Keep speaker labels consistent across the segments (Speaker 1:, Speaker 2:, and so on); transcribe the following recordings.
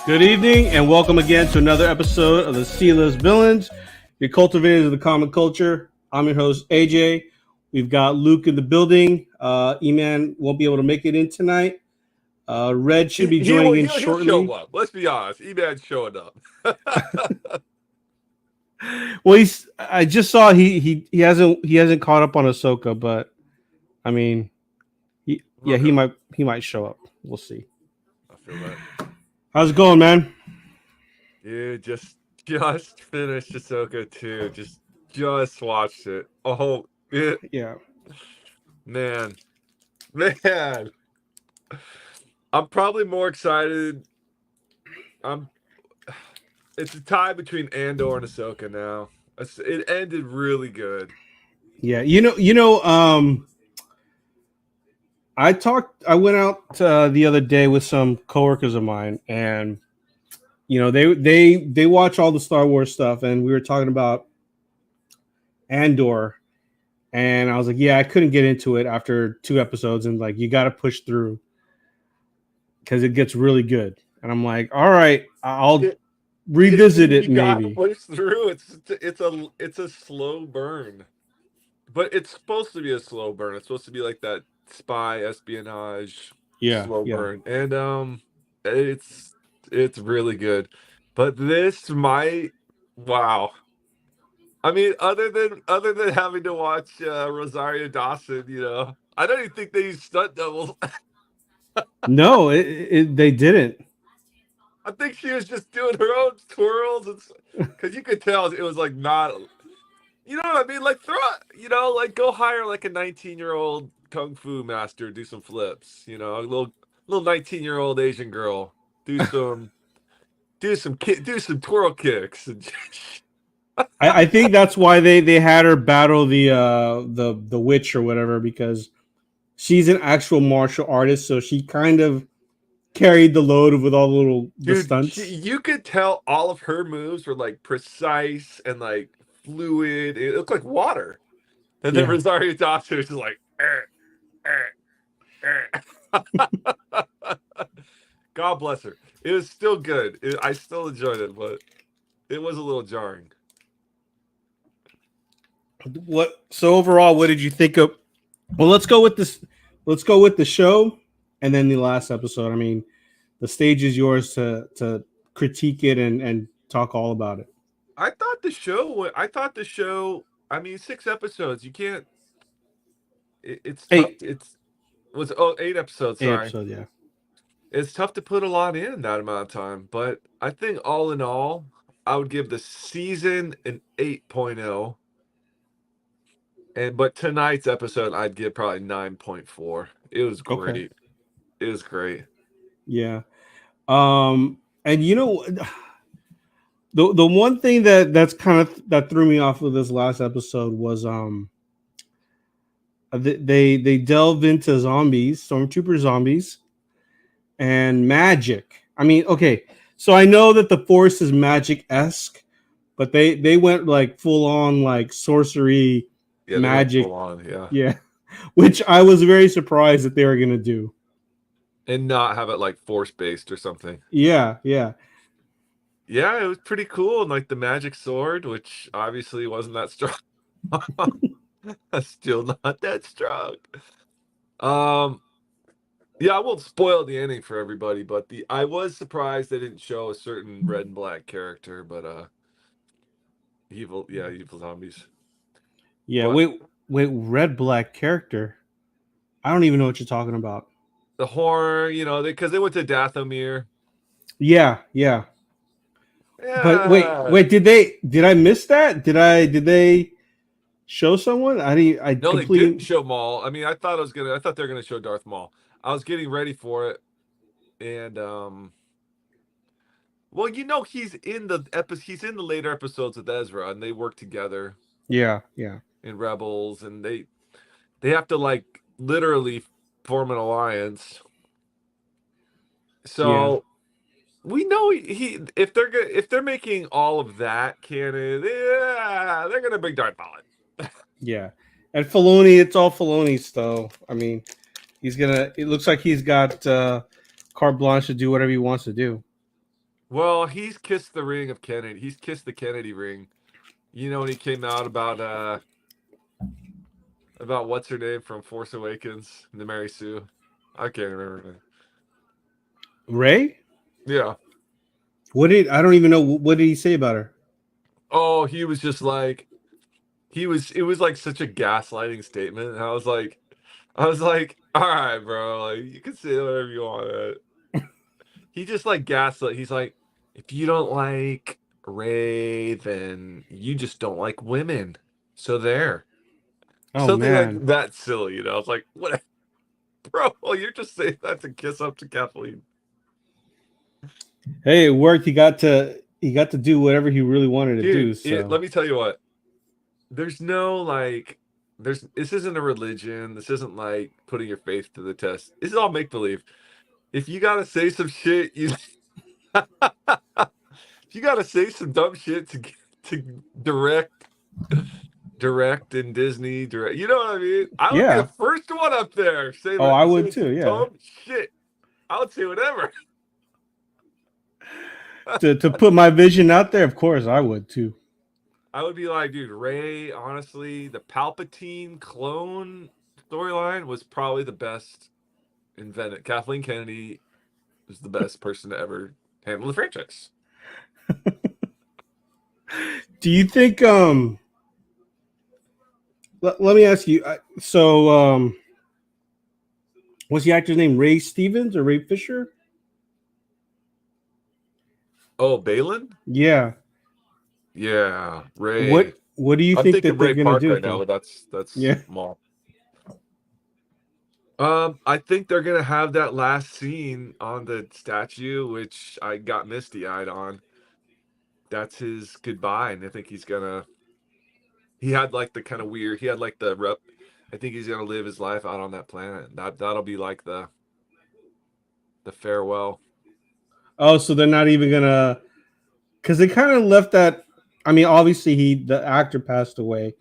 Speaker 1: Good evening, and welcome again to another episode of the C-List Villains, your cultivators of the comic culture. I'm your host, AJ. We've got Luke in the building. E-Man won't be able to make it in tonight. Red should be joining in
Speaker 2: He'll
Speaker 1: shortly.
Speaker 2: show up. Let's be honest. E-Man's showing up.
Speaker 1: Well, I just saw he hasn't caught up on Ahsoka, but I mean, he might show up. We'll see.
Speaker 2: I feel that.
Speaker 1: How's it going, man?
Speaker 2: Dude, just finished Ahsoka 2. Just watched it. Oh,
Speaker 1: Yeah.
Speaker 2: man. I'm probably more excited. It's a tie between Andor and Ahsoka now. It ended really good.
Speaker 1: Yeah, I went out the other day with some coworkers of mine, and they watch all the Star Wars stuff, and we were talking about Andor, and I was like, yeah, I couldn't get into it after 2 episodes, and like, you got to push through because it gets really good. And I'm like, all right, I'll revisit it
Speaker 2: You gotta
Speaker 1: maybe.
Speaker 2: push through. It's a slow burn. But it's supposed to be a slow burn. It's supposed to be like that spy espionage slow burn. And it's really good. But this might wow. I mean, other than having to watch Rosario Dawson, I don't even think they use stunt doubles.
Speaker 1: No, they didn't.
Speaker 2: I think she was just doing her own twirls, because you could tell it was like not. You know what I mean? Like like go hire like a 19-year-old kung fu master, do some flips. A little 19-year-old Asian girl, do some twirl kicks.
Speaker 1: I think that's why they had her battle the witch or whatever, because she's an actual martial artist, so she kind of carried the load with all the stunts.
Speaker 2: You could tell all of her moves were like precise and like fluid. It looked like water. And then Rosario Dawson was just like, God bless her. It was still good. I still enjoyed it, but it was a little jarring.
Speaker 1: So overall, what did you think of? Well, let's go with this. Let's go with the show, and then the last episode. I mean, the stage is yours to critique it and talk all about it.
Speaker 2: I thought the show. I mean, 6 episodes. You can't. It's tough.
Speaker 1: 8.
Speaker 2: It was 8 episodes. Sorry.
Speaker 1: 8 episodes, yeah.
Speaker 2: It's tough to put a lot in that amount of time, but I think all in all, I would give the season an 8.0. But tonight's episode, I'd give probably 9.4. It was great.
Speaker 1: Okay.
Speaker 2: It was great.
Speaker 1: Yeah. And the one thing that's kind of that threw me off of this last episode was they delved into zombies, stormtrooper zombies, and magic. I mean, okay, so I know that the Force is magic-esque, but they went like full on like sorcery.
Speaker 2: Yeah,
Speaker 1: magic,
Speaker 2: yeah,
Speaker 1: which I was very surprised that they were gonna do,
Speaker 2: and not have it like force based or something.
Speaker 1: Yeah.
Speaker 2: It was pretty cool, and like the magic sword, which obviously wasn't that strong. Still not that strong. Yeah, I won't spoil the ending for everybody, but I was surprised they didn't show a certain red and black character, but evil zombies.
Speaker 1: Yeah, but, wait, red black character? I don't even know what you're talking about.
Speaker 2: The horror, because they went to Dathomir.
Speaker 1: Yeah. But wait, did I miss that? Did they show someone?
Speaker 2: No, they didn't show Maul. I mean, I thought they were gonna show Darth Maul. I was getting ready for it, and well, he's in the later episodes with Ezra, and they work together.
Speaker 1: Yeah.
Speaker 2: In Rebels, and they have to like literally form an alliance. So we know if they're making all of that canon, they're gonna bring Darth Maul in.
Speaker 1: Yeah, and Filoni, it's all Filoni stuff. I mean, it looks like he's got carte blanche to do whatever he wants to do.
Speaker 2: Well, he's kissed the ring of Kennedy. He's kissed the Kennedy ring. You know when he came out about what's her name from Force Awakens, the Mary Sue. I can't remember her name.
Speaker 1: Ray?
Speaker 2: Yeah.
Speaker 1: I don't even know what did he say about her?
Speaker 2: Oh, he was just like it was like such a gaslighting statement. And I was like, all right, bro, like you can say whatever you want. He just like gaslit. He's like, if you don't like Ray, then you just don't like women. So there.
Speaker 1: Oh
Speaker 2: Something
Speaker 1: man.
Speaker 2: like that silly, you know. I was like, what bro, you're just saying that to kiss up to Kathleen.
Speaker 1: Hey, it worked. He got to do whatever he really wanted to do. So
Speaker 2: Let me tell you what. There's no like this isn't a religion. This isn't like putting your faith to the test. This is all make believe. If you gotta say some shit, you if you gotta say some dumb shit to direct in Disney direct, you know what I mean? I would be the first one up there saying
Speaker 1: I would too. Yeah,
Speaker 2: dumb shit. I would say whatever.
Speaker 1: to put my vision out there, of course, I would too.
Speaker 2: I would be like, dude, Ray, honestly, the Palpatine clone storyline was probably the best invented. Kathleen Kennedy was the best person to ever handle the franchise.
Speaker 1: Do you think let me ask you, so what's the actor's name? Ray Stevens or Ray Fisher?
Speaker 2: Oh, Balin?
Speaker 1: Yeah.
Speaker 2: Yeah, Ray.
Speaker 1: What do you think that they're
Speaker 2: Ray
Speaker 1: gonna
Speaker 2: Park
Speaker 1: do
Speaker 2: right now, but that's
Speaker 1: yeah.
Speaker 2: small. I think they're gonna have that last scene on the statue, which I got misty-eyed on. That's his goodbye, and I think he's gonna. He had like the kind of weird. He had like the rep. I think he's gonna live his life out on that planet. That'll be like the farewell.
Speaker 1: Oh, so they're not even gonna, because they kind of left that. I mean, obviously the actor passed away,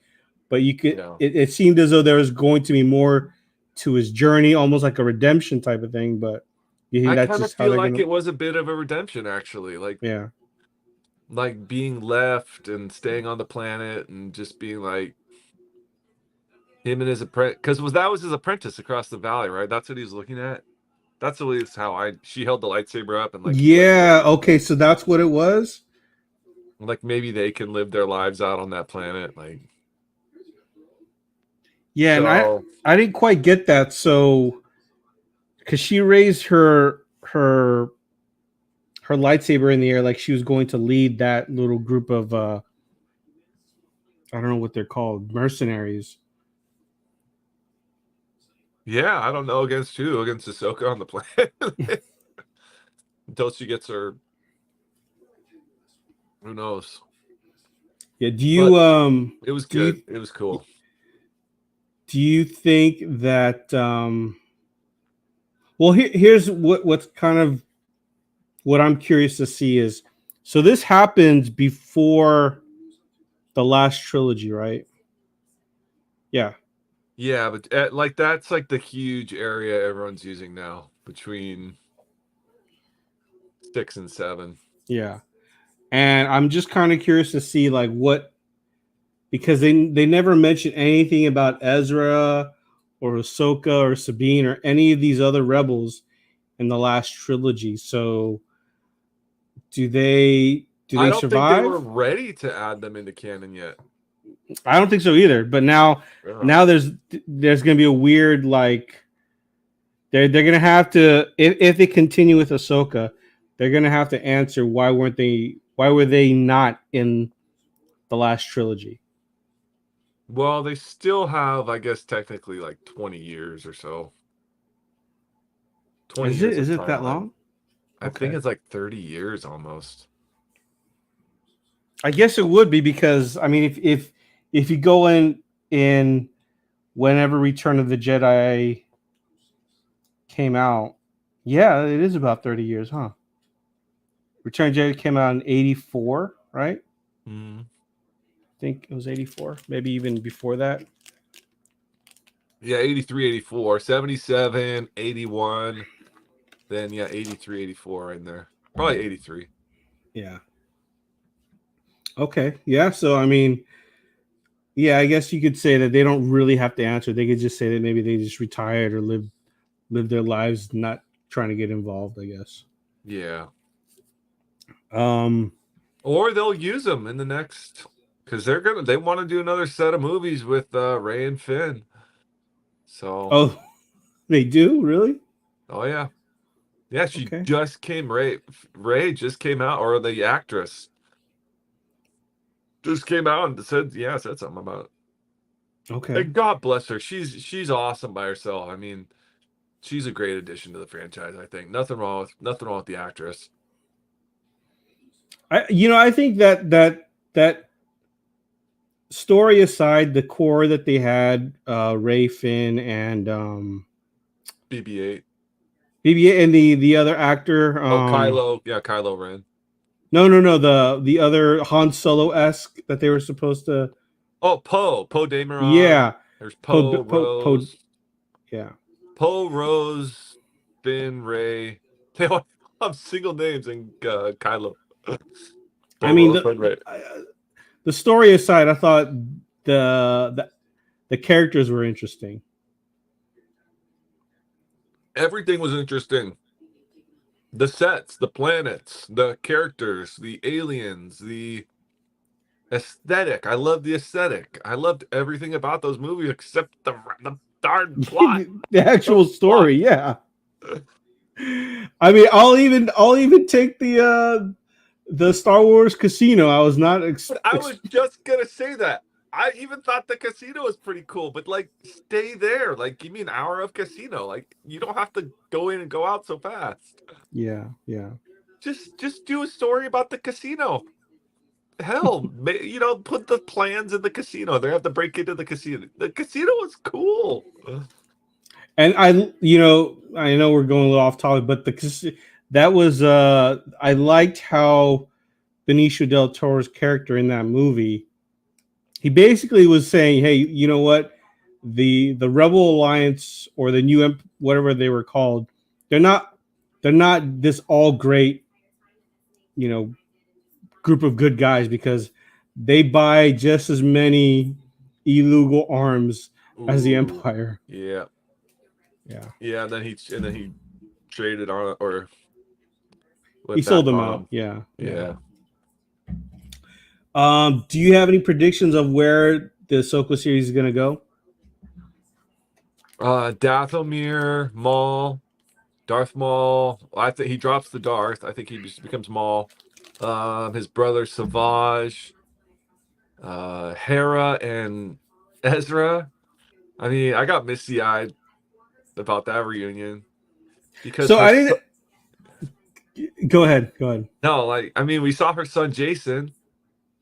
Speaker 1: but you could.
Speaker 2: Yeah.
Speaker 1: It seemed as though there was going to be more to his journey, almost like a redemption type of thing. But you think
Speaker 2: I
Speaker 1: that's
Speaker 2: kind of
Speaker 1: just how
Speaker 2: feel
Speaker 1: they're
Speaker 2: like
Speaker 1: gonna?
Speaker 2: it was a bit of a redemption, actually.
Speaker 1: Yeah.
Speaker 2: Like being left and staying on the planet and just being like him and his apprentice, because that was his apprentice across the valley, right? That's what he was looking at. That's at least how she held the lightsaber up and like he
Speaker 1: Yeah. Okay. So that's what it was.
Speaker 2: like maybe they can live their lives out on that planet, like.
Speaker 1: Yeah,
Speaker 2: So,
Speaker 1: and I didn't quite get that. So because she raised her lightsaber in the air like she was going to lead that little group of I don't know what they're called, mercenaries.
Speaker 2: yeah, I don't know against Ahsoka on the planet until she gets her. Who knows?
Speaker 1: Yeah. Do you
Speaker 2: It was good. It was cool.
Speaker 1: Do you think that well here's what's kind of what I'm curious to see is, so this happens before the last trilogy, right? Yeah.
Speaker 2: Yeah, but like that's like the huge area everyone's using now between 6 and 7.
Speaker 1: Yeah. And I'm just kind of curious to see like what, because they never mention anything about Ezra or Ahsoka or Sabine or any of these other rebels in the last trilogy. So do they
Speaker 2: I don't
Speaker 1: survive?
Speaker 2: think they were ready to add them into canon yet.
Speaker 1: I don't think so either. But now there's going to be a weird like they're going to have to, if they continue with Ahsoka, they're going to have to answer why were they not in the last trilogy.
Speaker 2: Well, they still have, I guess, technically like 20 years or so. 20 years.
Speaker 1: Is it that long?
Speaker 2: I think it's like 30 years almost.
Speaker 1: I guess it would be, because I mean, if you go in whenever Return of the Jedi came out, yeah, it is about 30 years, huh? Return of the Jedi came out in 84, right?
Speaker 2: Mm-hmm.
Speaker 1: I think it was 84, maybe even before that.
Speaker 2: Yeah, 83, 84, 77, 81. Then, yeah, 83, 84 right in there. Probably 83.
Speaker 1: Yeah. Okay. Yeah. So I mean, yeah, I guess you could say that they don't really have to answer. They could just say that maybe they just retired or live their lives not trying to get involved, I guess.
Speaker 2: Yeah.
Speaker 1: Um
Speaker 2: Or they'll use them in the next, because they want to do another set of movies with Ray and Finn. So,
Speaker 1: oh, they do? Really?
Speaker 2: oh yeah. Yeah, she
Speaker 1: Okay.
Speaker 2: just came Ray just came out, or the actress just came out and said something about it.
Speaker 1: Okay.
Speaker 2: And God bless her. She's awesome by herself. I mean, she's a great addition to the franchise, I think. Nothing wrong with the actress.
Speaker 1: I think that story aside, the core that they had, Ray, Finn, and
Speaker 2: BB-8.
Speaker 1: BB and the other actor,
Speaker 2: Oh, Kylo. Yeah, Kylo Ren.
Speaker 1: no, the other Han Solo esque that they were supposed to.
Speaker 2: Oh, Poe Dameron.
Speaker 1: Yeah,
Speaker 2: There's
Speaker 1: Poe,
Speaker 2: Poe,
Speaker 1: Poe, Poe,
Speaker 2: Rose.
Speaker 1: yeah.
Speaker 2: Poe, Rose, Finn, Ray. They all have single names in Kylo.
Speaker 1: I
Speaker 2: Poe,
Speaker 1: mean
Speaker 2: Rose, Finn, Ray.
Speaker 1: the story aside, I thought the the characters were interesting.
Speaker 2: Everything was interesting. The sets, the planets, the characters, the aliens, the aesthetic. I loved the aesthetic. I loved everything about those movies except the darn plot.
Speaker 1: The actual
Speaker 2: Plot.
Speaker 1: story, yeah. I mean, I'll even take the Star Wars casino. I was not.
Speaker 2: I was just gonna say that. I even thought the casino was pretty cool, but like, stay there. Like, give me an hour of casino. Like, you don't have to go in and go out so fast.
Speaker 1: Yeah, yeah.
Speaker 2: Just do a story about the casino. Hell, put the plans in the casino. They have to break into the casino. The casino was cool.
Speaker 1: And I know we're going a little off topic, but that was I liked how Benicio del Toro's character in that movie. He basically was saying, "Hey, you know what? The Rebel Alliance or the new whatever they were called, they're not this all great, you know, group of good guys because they buy just as many illegal arms as the
Speaker 2: Ooh,
Speaker 1: Empire."
Speaker 2: yeah,
Speaker 1: Yeah.
Speaker 2: yeah. And then he traded on or
Speaker 1: He
Speaker 2: with
Speaker 1: sold
Speaker 2: that
Speaker 1: them out.
Speaker 2: bomb.
Speaker 1: Yeah.
Speaker 2: Yeah.
Speaker 1: Do you have any predictions of where the Ahsoka series is going to go?
Speaker 2: Dathomir, Maul, Darth Maul. I think he drops the Darth. I think he just becomes Maul. His brother Savage, Hera, and Ezra. I mean, I got misty eyed about that reunion because
Speaker 1: So I didn't. Go ahead. Go ahead.
Speaker 2: no, like I mean, we saw her son Jason,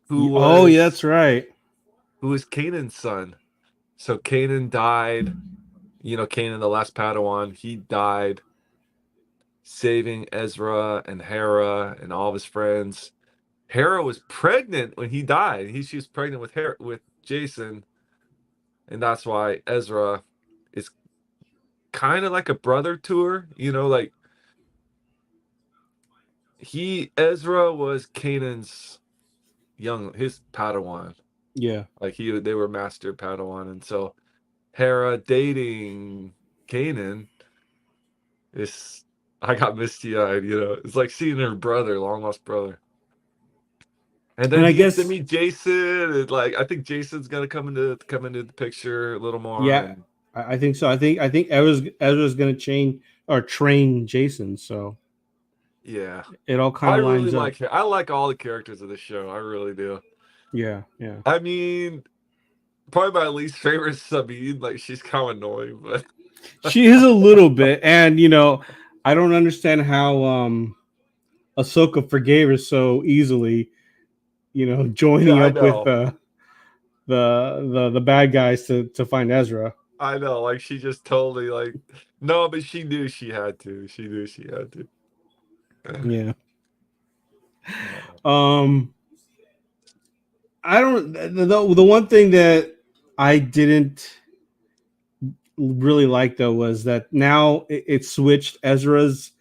Speaker 2: who
Speaker 1: Oh, yeah, that's
Speaker 2: was
Speaker 1: right.
Speaker 2: Kanan's son. So Kanan died. Kanan, the last Padawan, he died saving Ezra and Hera and all of his friends. Hera was pregnant when he died. She was pregnant with Jason, and that's why Ezra is kind of like a brother to her. Like Ezra was Kanan's his Padawan.
Speaker 1: Yeah.
Speaker 2: Like they were master Padawan, and so Hera dating Kanan is. I got misty eyed. It's like seeing her brother, long lost brother. And then
Speaker 1: And I
Speaker 2: he gets to
Speaker 1: guess,
Speaker 2: meet Jason, and like I think Jason's gonna come into the picture a little more.
Speaker 1: yeah,
Speaker 2: And
Speaker 1: I think so. I think Ezra's going to change or train Jason. So
Speaker 2: yeah,
Speaker 1: it all kind
Speaker 2: I
Speaker 1: of
Speaker 2: really
Speaker 1: lines up.
Speaker 2: like her. I like all the characters of the show. I really do.
Speaker 1: Yeah. Yeah.
Speaker 2: I mean, probably my least favorite is Sabine. Like she's kind of annoying, but
Speaker 1: She is a little bit. And, I don't understand how Ahsoka forgave her so easily,
Speaker 2: yeah,
Speaker 1: joining
Speaker 2: I
Speaker 1: up with
Speaker 2: know.
Speaker 1: the bad guys to find Ezra.
Speaker 2: I know. Like she just totally like no, but she knew she had to. She knew she had to.
Speaker 1: Yeah. Um, I don't. The one thing that I didn't really like though was that now it switched Ezra's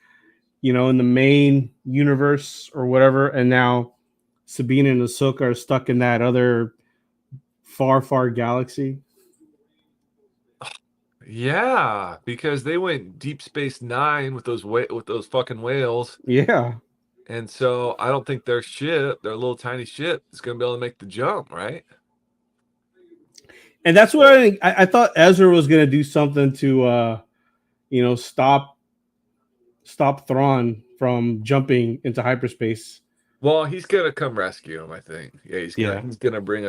Speaker 1: in the main universe or whatever, and now Sabine and Ahsoka are stuck in that other far, far galaxy.
Speaker 2: Yeah, because they went Deep Space Nine with those fucking whales.
Speaker 1: Yeah.
Speaker 2: And so I don't think their ship, their little tiny ship, is going to be able to make the jump, right?
Speaker 1: And that's what
Speaker 2: So,
Speaker 1: I think. I thought Ezra was going to do something to, stop Thrawn from jumping into hyperspace.
Speaker 2: well, he's going to come rescue him, I think. Yeah,
Speaker 1: Yeah.
Speaker 2: he's going to bring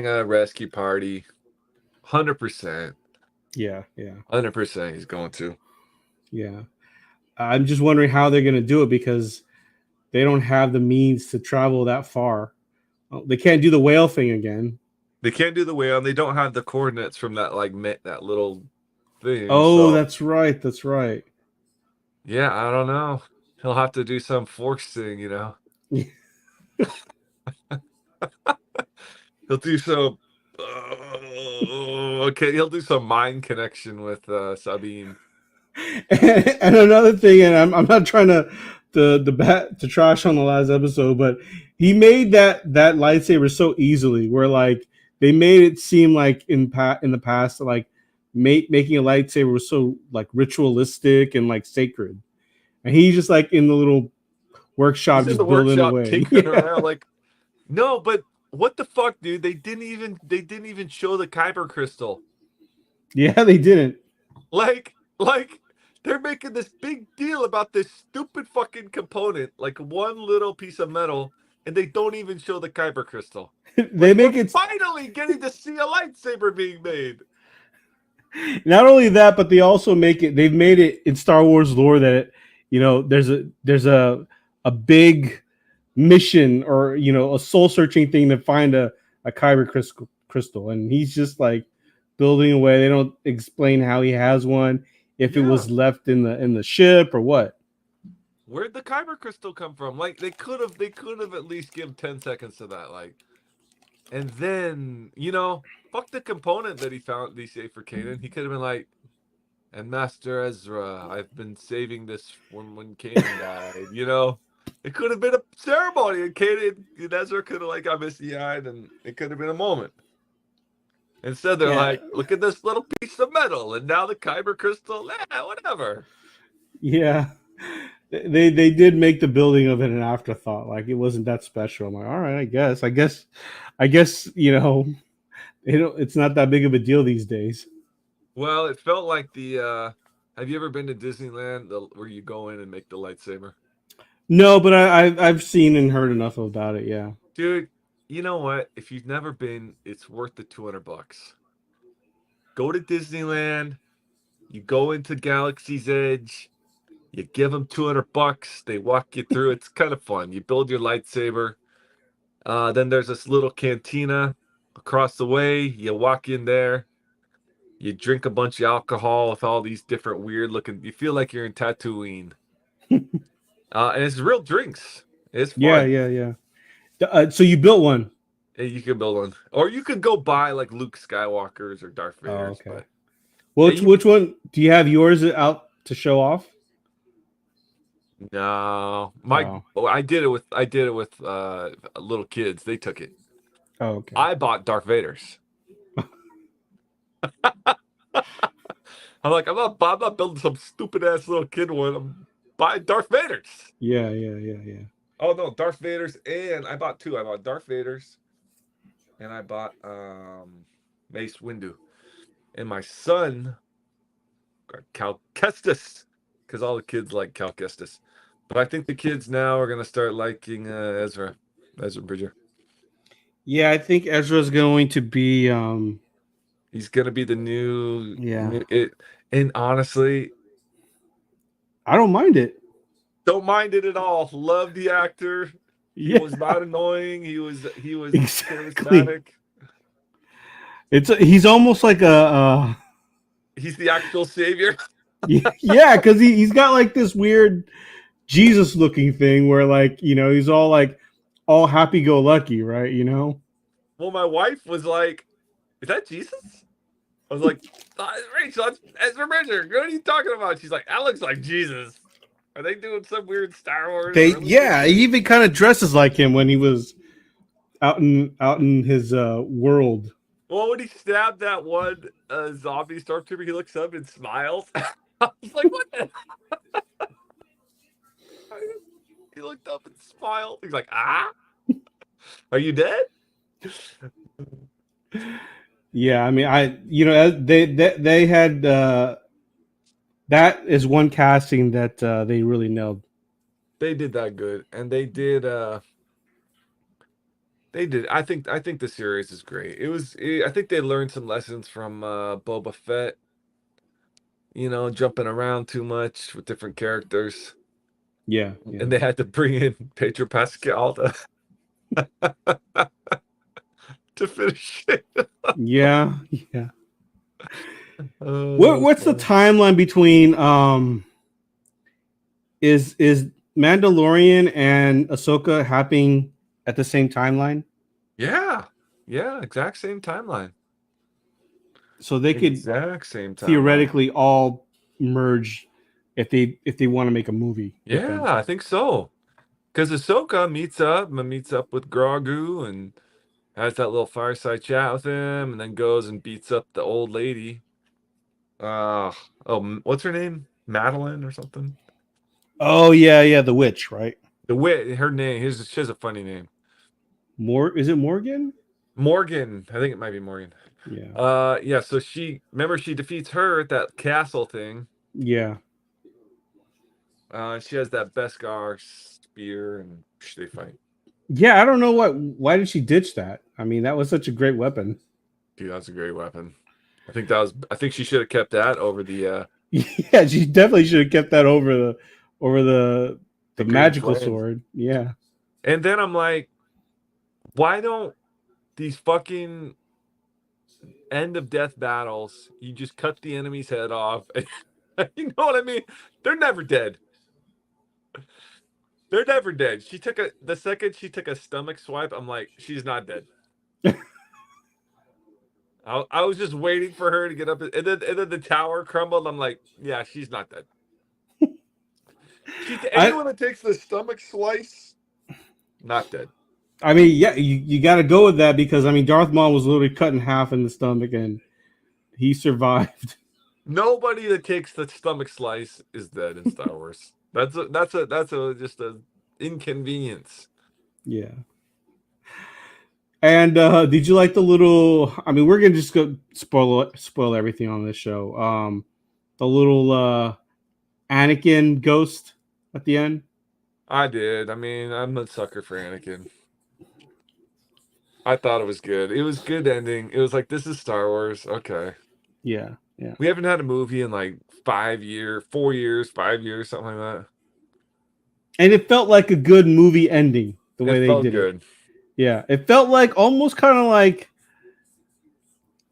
Speaker 2: a rescue party. 100%.
Speaker 1: Yeah. Yeah.
Speaker 2: 100% he's going to.
Speaker 1: Yeah. I'm just wondering how they're going to do it because they don't have the means to travel that far. They can't do the whale thing again.
Speaker 2: They can't do the whale, and they don't have the coordinates from that that little thing.
Speaker 1: Oh,
Speaker 2: So
Speaker 1: that's right. That's right.
Speaker 2: yeah, I don't know. He'll have to do some force thing, He'll do some. Okay, he'll do some mind connection with Sabine.
Speaker 1: And another thing, and I'm not trying to trash on the last episode, but he made that lightsaber so easily. Where like they made it seem like in the past, like making a lightsaber was so like ritualistic and like sacred, and he's just like in the little workshop
Speaker 2: He's in the
Speaker 1: just building
Speaker 2: workshop
Speaker 1: away.
Speaker 2: tinkering around like, no, but what the fuck, dude? They didn't even show the Kyber crystal.
Speaker 1: Yeah, they didn't.
Speaker 2: Like they're making this big deal about this stupid fucking component, like one little piece of metal, and they don't even show the Kyber crystal.
Speaker 1: They
Speaker 2: Like we're
Speaker 1: make it.
Speaker 2: finally getting to see a lightsaber being made.
Speaker 1: Not only that, but they also make it. They've made it in Star Wars lore that there's a big mission or a soul searching thing to find a kyber crystal, and he's just like building away. They don't explain how he has one, if it
Speaker 2: Yeah.
Speaker 1: was left in the ship or what.
Speaker 2: Where'd the Kyber crystal come from? Like they could have at least given 10 seconds to that. Like, and then, fuck the component that he found they saved for Kanan. He could have been like, and Master Ezra, I've been saving this when Kanan died. It could have been a ceremony, and Kanan and Ezra could have like got misty-eyed, and it could have been a moment. Instead, they're
Speaker 1: Yeah.
Speaker 2: like, look at this little piece of metal, and now the Kyber crystal, whatever.
Speaker 1: Yeah, they did make the building of it an afterthought. Like it wasn't that special. I'm like, all right, I guess it's not that big of a deal these days.
Speaker 2: Well, it felt like have you ever been to Disneyland, where you go in and make the lightsaber?
Speaker 1: No, but I've seen and heard enough about it. Yeah.
Speaker 2: Dude, you know what? If you've never been, it's worth the $200. Go to Disneyland. You go into Galaxy's Edge. You give them $200. They walk you through. It's kind of fun. You build your lightsaber. Then there's this little cantina across the way. You walk in there. You drink a bunch of alcohol with all these different weird looking. You feel like you're in Tatooine. And it's real drinks. It's fun.
Speaker 1: Yeah. So you built one.
Speaker 2: You can build one, or you could go buy like Luke Skywalker's or Darth Vader's.
Speaker 1: Okay.
Speaker 2: But
Speaker 1: Which one do you have yours out to show off?
Speaker 2: no,
Speaker 1: Oh.
Speaker 2: I did it with little kids. They took it.
Speaker 1: Oh, okay.
Speaker 2: I bought Darth Vader's. I'm like, I'm not building some stupid ass little kid one. I'm buying Darth Vader's.
Speaker 1: Yeah.
Speaker 2: Oh no, Darth Vader's, and I bought two. I bought Darth Vader's, and I bought Mace Windu. And my son got Cal Kestis, because all the kids like Cal Kestis. But I think the kids now are gonna start liking Ezra Bridger.
Speaker 1: Yeah, I think Ezra's going to be.
Speaker 2: He's gonna be the new.
Speaker 1: Yeah.
Speaker 2: And honestly,
Speaker 1: I don't mind it.
Speaker 2: don't mind it at all. Love the actor. He
Speaker 1: Yeah.
Speaker 2: was not annoying. He was
Speaker 1: Exactly.
Speaker 2: charismatic.
Speaker 1: He's almost like a.
Speaker 2: He's the actual savior.
Speaker 1: Yeah, because he's got like this weird Jesus looking thing where like he's all happy go lucky, right?
Speaker 2: Well, my wife was like, "Is that Jesus?" I was like, Rachel, that's Ezra Bridger. What are you talking about? She's like, that looks like Jesus. Are they doing some weird Star Wars?
Speaker 1: He even kind of dresses like him when he was out in his world.
Speaker 2: Well, when he stabbed that one zombie stormtrooper, he looks up and smiles. I was like, what the? He looked up and smiled. He's like, are you dead?
Speaker 1: Yeah, I mean, they had that is one casting that they really nailed.
Speaker 2: They did that good, and they did. I think the series is great. I think they learned some lessons from Boba Fett. Jumping around too much with different characters.
Speaker 1: Yeah.
Speaker 2: And they had to bring in Pedro Pascal to finish it.
Speaker 1: Yeah. What's the timeline between is Mandalorian and Ahsoka happening at the same timeline?
Speaker 2: Yeah, exact same timeline.
Speaker 1: So they could theoretically all merge if they want to make a movie.
Speaker 2: Yeah, I think so. Because Ahsoka meets up with Grogu and has that little fireside chat with him, and then goes and beats up the old lady. What's her name? Madeline or something?
Speaker 1: Oh yeah, the witch, right?
Speaker 2: The witch. Her name. She has a funny name.
Speaker 1: Is it Morgan?
Speaker 2: Morgan. I think it might be Morgan.
Speaker 1: Yeah.
Speaker 2: Yeah. So she defeats her at that castle thing.
Speaker 1: Yeah.
Speaker 2: She has that Beskar spear, and they fight.
Speaker 1: Yeah, I don't know why did she ditch that? I mean, that was such a great weapon.
Speaker 2: Dude, that's a great weapon. I think she should have kept that over the.
Speaker 1: Yeah, she definitely should have kept that over the magical sword. Yeah.
Speaker 2: And then I'm like, why don't these fucking end of death battles, you just cut the enemy's head off? You know what I mean? They're never dead. They're never dead. The second she took a stomach swipe, I'm like, she's not dead. I was just waiting for her to get up, and then the tower crumbled. I'm like, yeah, she's not dead. Anyone that takes the stomach slice, not dead.
Speaker 1: I mean, yeah, you got to go with that because I mean, Darth Maul was literally cut in half in the stomach, and he survived.
Speaker 2: Nobody that takes the stomach slice is dead in Star Wars. That's just an inconvenience.
Speaker 1: Yeah. And did you like the little? I mean, we're gonna just go spoil everything on this show. The little Anakin ghost at the end.
Speaker 2: I did. I mean, I'm a sucker for Anakin. I thought it was good. It was good ending. It was like, this is Star Wars. Okay.
Speaker 1: Yeah.
Speaker 2: We haven't had a movie in like 4 years, 5 years, something like that.
Speaker 1: And it felt like a good movie ending the way they did it. Yeah, it felt like almost kind of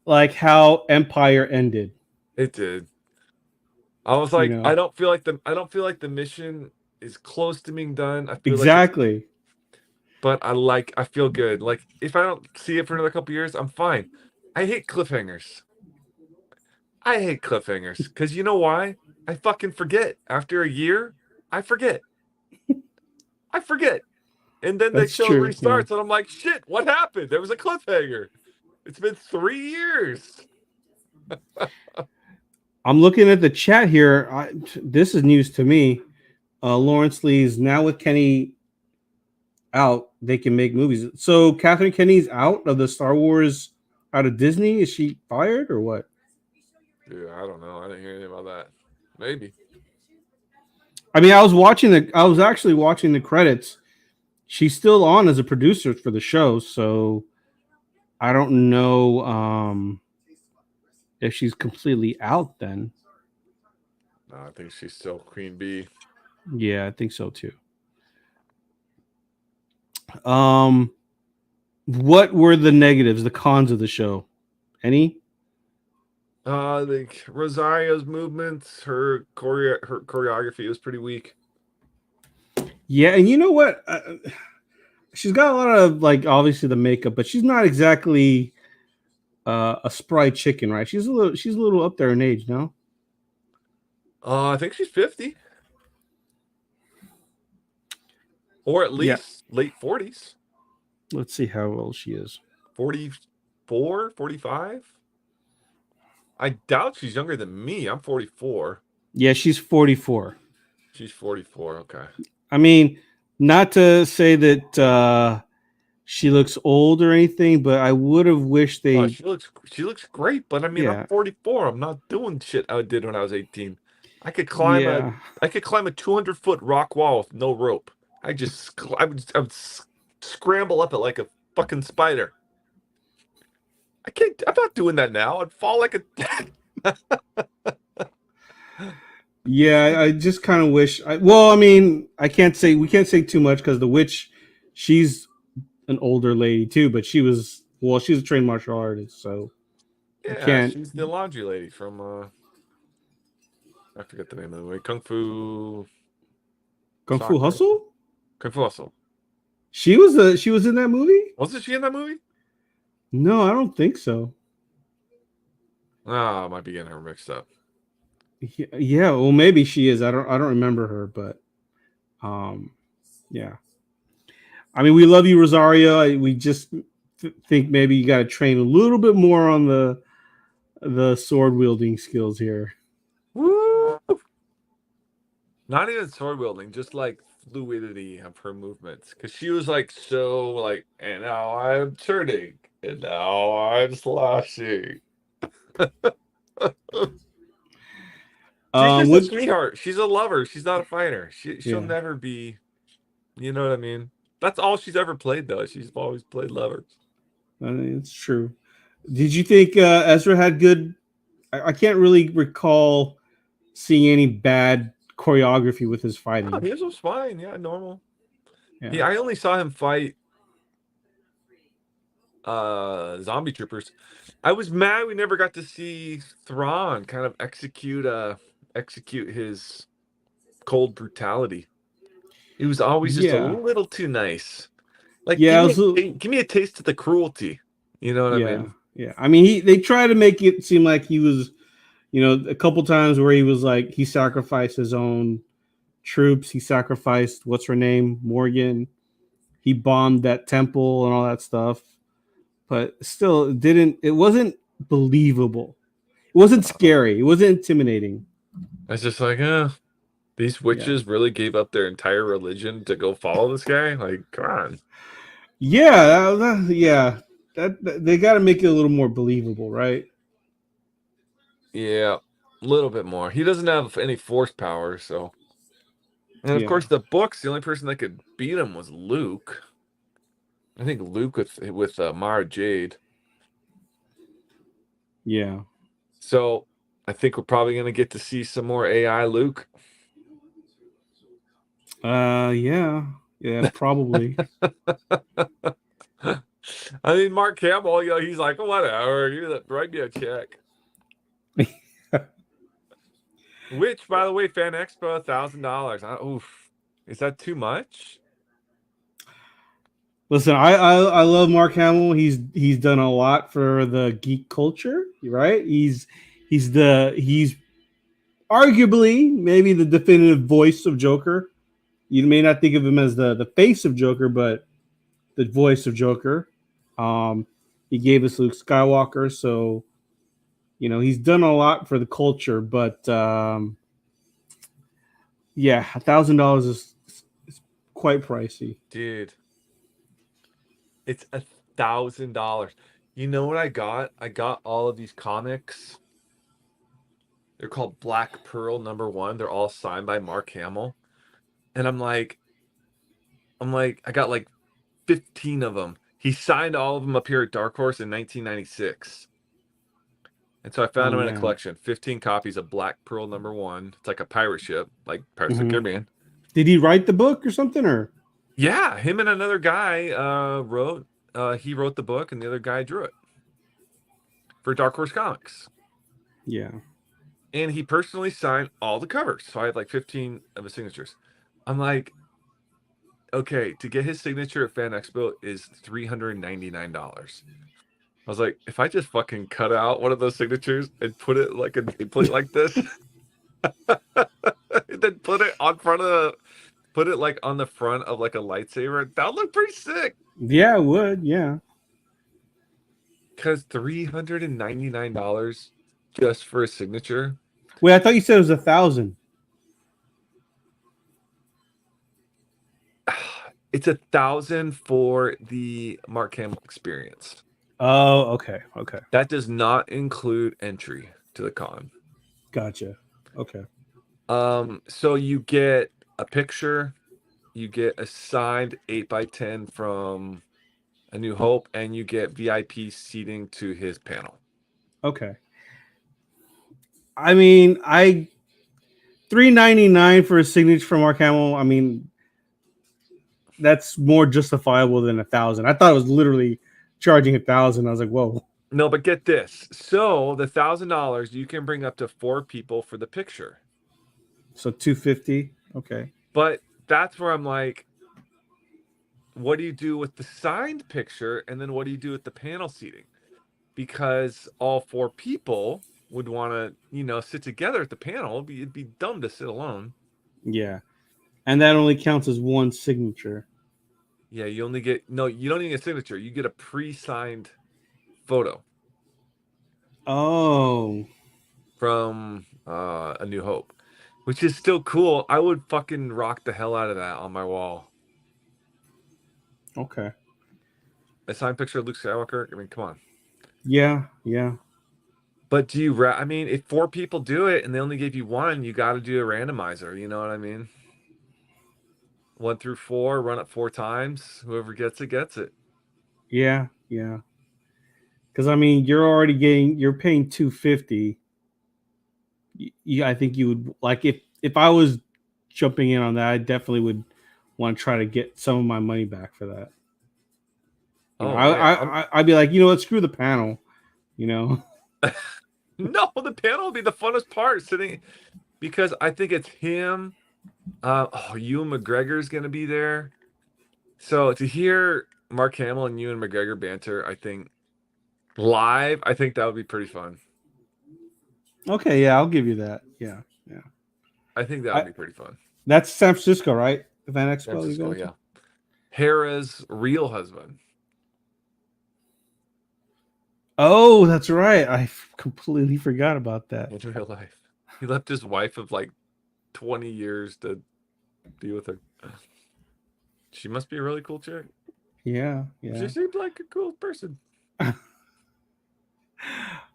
Speaker 1: like how Empire ended.
Speaker 2: It did. I was like, I don't feel like the mission is close to being done. I feel
Speaker 1: exactly.
Speaker 2: But I feel good. Like, if I don't see it for another couple years, I'm fine. I hate cliffhangers. Because you know why? I fucking forget. After a year, I forget. And then the show restarts, and I'm like, shit, what happened? There was a cliffhanger. It's been 3 years.
Speaker 1: I'm looking at the chat here. This is news to me. Lawrence Lee's now with Kenny out, they can make movies. So Kathleen Kenney's out of the Star Wars, out of Disney. Is she fired or what?
Speaker 2: Dude, I don't know. I didn't hear anything about that. Maybe.
Speaker 1: I mean, I was actually watching the credits. She's still on as a producer for the show, so I don't know if she's completely out then.
Speaker 2: No, I think she's still Queen Bee.
Speaker 1: Yeah, I think so too. What were the negatives, the cons of the show? Any?
Speaker 2: Like Rosario's movements, her choreography was pretty weak.
Speaker 1: Yeah, and you know what? She's got a lot of, like, obviously the makeup, but she's not exactly a spry chicken, right? She's a little up there in age, no?
Speaker 2: I think she's 50. Or at least late 40s.
Speaker 1: Let's see how old she is.
Speaker 2: 44, 45? I doubt she's younger than me. I'm 44.
Speaker 1: Yeah, she's 44.
Speaker 2: She's 44. Okay.
Speaker 1: I mean, not to say that she looks old or anything, but I would have wished they.
Speaker 2: Oh, she looks great, but I mean, I'm 44. I'm not doing shit I did when I was 18. I could climb a 200-foot rock wall with no rope. I would scramble up it like a fucking spider. I'm not doing that now. I'd fall like a.
Speaker 1: Yeah, I just kind of wish. Well, I mean, we can't say too much because the witch, she's an older lady too, but she's a trained martial artist, so
Speaker 2: yeah, she's the laundry lady from I forget the name of the movie. Kung Fu
Speaker 1: Hustle.
Speaker 2: Kung Fu Hustle.
Speaker 1: She was in that movie.
Speaker 2: Wasn't she in that movie?
Speaker 1: No, I don't think so.
Speaker 2: I might be getting her mixed up.
Speaker 1: Yeah, well, maybe she is. I don't remember her, but yeah. I mean, we love you, Rosario. We just think maybe you got to train a little bit more on the sword wielding skills here.
Speaker 2: Woo! Not even sword wielding, just like fluidity of her movements, because she was like so like, and now I'm turning, and now I'm slashing. She's just a sweetheart. She's a lover. She's not a fighter. She'll never be. You know what I mean? That's all she's ever played, though. She's always played lovers.
Speaker 1: I mean, it's true. Did you think Ezra had good? I can't really recall seeing any bad choreography with his fighting.
Speaker 2: Oh, his was fine. Yeah, normal. Yeah, I only saw him fight zombie troopers. I was mad we never got to see Thrawn kind of execute his cold brutality. He was always just a little too nice. Like, give me a taste of the cruelty. You know what I mean?
Speaker 1: Yeah. I mean, they try to make it seem like he was, a couple times where he was like, he sacrificed his own troops. He sacrificed, what's her name? Morgan. He bombed that temple and all that stuff. But still, it wasn't believable. It wasn't scary. It wasn't intimidating.
Speaker 2: It's just like, these witches really gave up their entire religion to go follow this guy? Like, come on.
Speaker 1: Yeah, that they got to make it a little more believable, right?
Speaker 2: Yeah, a little bit more. He doesn't have any force power, so. And of course, the books, the only person that could beat him was Luke. I think Luke with Mara Jade.
Speaker 1: Yeah.
Speaker 2: So I think we're probably going to get to see some more AI Luke.
Speaker 1: Yeah, probably.
Speaker 2: I mean, Mark Hamill, he's like, whatever, write me a check. Which, by the way, Fan Expo, $1,000. Oof, is that too much?
Speaker 1: Listen, I love Mark Hamill. He's done a lot for the geek culture, right? He's arguably maybe the definitive voice of Joker. You may not think of him as the face of Joker, but the voice of Joker. He gave us Luke Skywalker, so he's done a lot for the culture. But yeah, $1,000 is quite pricey,
Speaker 2: dude. It's $1,000. You know what I got? I got all of these comics. They're called Black Pearl #1. They're all signed by Mark Hamill. And I'm like, I got like 15 of them. He signed all of them up here at Dark Horse in 1996. And so I found them in a collection. 15 copies of Black Pearl #1. It's like a pirate ship, like Pirates of the Caribbean.
Speaker 1: Did he write the book or something, or?
Speaker 2: Yeah, him and another guy wrote. He wrote the book, and the other guy drew it for Dark Horse Comics.
Speaker 1: Yeah.
Speaker 2: And he personally signed all the covers. So I had like 15 of his signatures. I'm like, okay, to get his signature at Fan Expo is $399. I was like, if I just fucking cut out one of those signatures and put it like a nameplate like this, then put it like on the front of like a lightsaber, that would look pretty sick.
Speaker 1: Yeah, it would. Yeah.
Speaker 2: Because $399 just for a signature.
Speaker 1: Wait, I thought you said it was 1,000.
Speaker 2: It's 1,000 for the Mark Hamill experience.
Speaker 1: Oh, okay. Okay.
Speaker 2: That does not include entry to the con.
Speaker 1: Gotcha. Okay.
Speaker 2: So you get a picture, you get a signed 8x10 from A New Hope, and you get VIP seating to his panel.
Speaker 1: Okay. I mean, $399 for a signature from Mark Hamill. I mean, that's more justifiable than 1,000. I thought it was literally charging 1,000. I was like, whoa.
Speaker 2: No, but get this. So the $1,000, you can bring up to 4 people for the picture.
Speaker 1: So 250. Okay.
Speaker 2: But that's where I'm like, what do you do with the signed picture, and then what do you do with the panel seating? Because all 4 people would want to, sit together at the panel. It'd be dumb to sit alone.
Speaker 1: Yeah. And that only counts as one signature.
Speaker 2: Yeah, you don't get a signature. You get a pre-signed photo.
Speaker 1: Oh.
Speaker 2: From A New Hope, which is still cool. I would fucking rock the hell out of that on my wall.
Speaker 1: Okay.
Speaker 2: A signed picture of Luke Skywalker. I mean, come on.
Speaker 1: Yeah. Yeah.
Speaker 2: But I mean, if 4 people do it and they only gave you 1, you got to do a randomizer. You know what I mean? 1 through 4, run it 4 times. Whoever gets it, gets it.
Speaker 1: Yeah. Yeah. Because I mean, you're paying $250. I think you would like if I was jumping in on that, I definitely would want to try to get some of my money back for that. I'd be like, you know what, screw the panel, No,
Speaker 2: the panel will be the funnest part, sitting, because I think it's him. Ewan McGregor's gonna be there. So to hear Mark Hamill and Ewan McGregor banter, I think live, I think that would be pretty fun.
Speaker 1: Okay, yeah, I'll give you that. Yeah, yeah.
Speaker 2: I think that would be pretty fun.
Speaker 1: That's San Francisco, right? The Van Expo.
Speaker 2: San Francisco, yeah. Hera's real husband.
Speaker 1: Oh, that's right. I completely forgot about that.
Speaker 2: In real life, he left his wife of like 20 years to be with her. She must be a really cool chick.
Speaker 1: Yeah, yeah.
Speaker 2: She seemed like a cool person.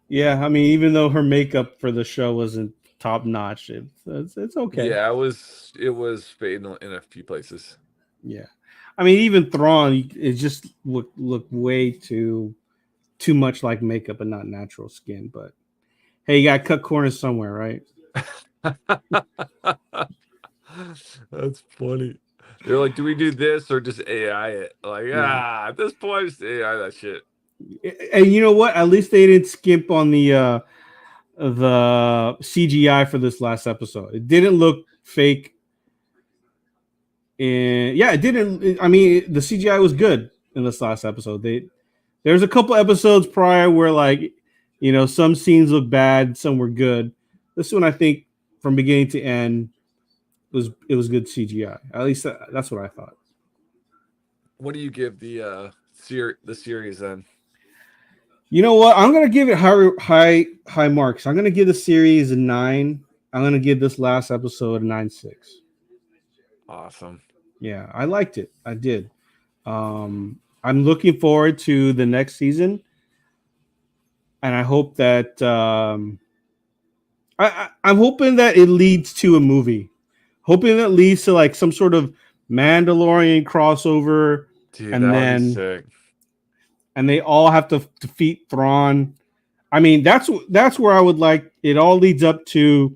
Speaker 1: Yeah, I mean, even though her makeup for the show wasn't top notch, it's okay.
Speaker 2: Yeah, it was fading in a few places.
Speaker 1: Yeah, I mean, even Thrawn, it just looked way too much like makeup and not natural skin. But hey, you got to cut corners somewhere, right?
Speaker 2: That's funny. They're like, do we do this or just AI it? Like, at this point, just AI that shit.
Speaker 1: And you know what? At least they didn't skimp on the CGI for this last episode. It didn't look fake. And yeah, it didn't. I mean, the CGI was good in this last episode. There's a couple episodes prior where, like, some scenes look bad, some were good. This one, I think, from beginning to end, it was good CGI. At least that's what I thought.
Speaker 2: What do you give the series then?
Speaker 1: You know what? I'm gonna give it high marks. I'm gonna give the series a 9. I'm gonna give this last episode a 9.6.
Speaker 2: Awesome.
Speaker 1: Yeah, I liked it. I did. I'm looking forward to the next season, and I hope that I'm hoping that it leads to a movie. Hoping that leads to like some sort of Mandalorian crossover.
Speaker 2: Dude,
Speaker 1: and
Speaker 2: that
Speaker 1: then
Speaker 2: would be sick.
Speaker 1: And they all have to defeat Thrawn. I mean, that's where I would like it. All leads up to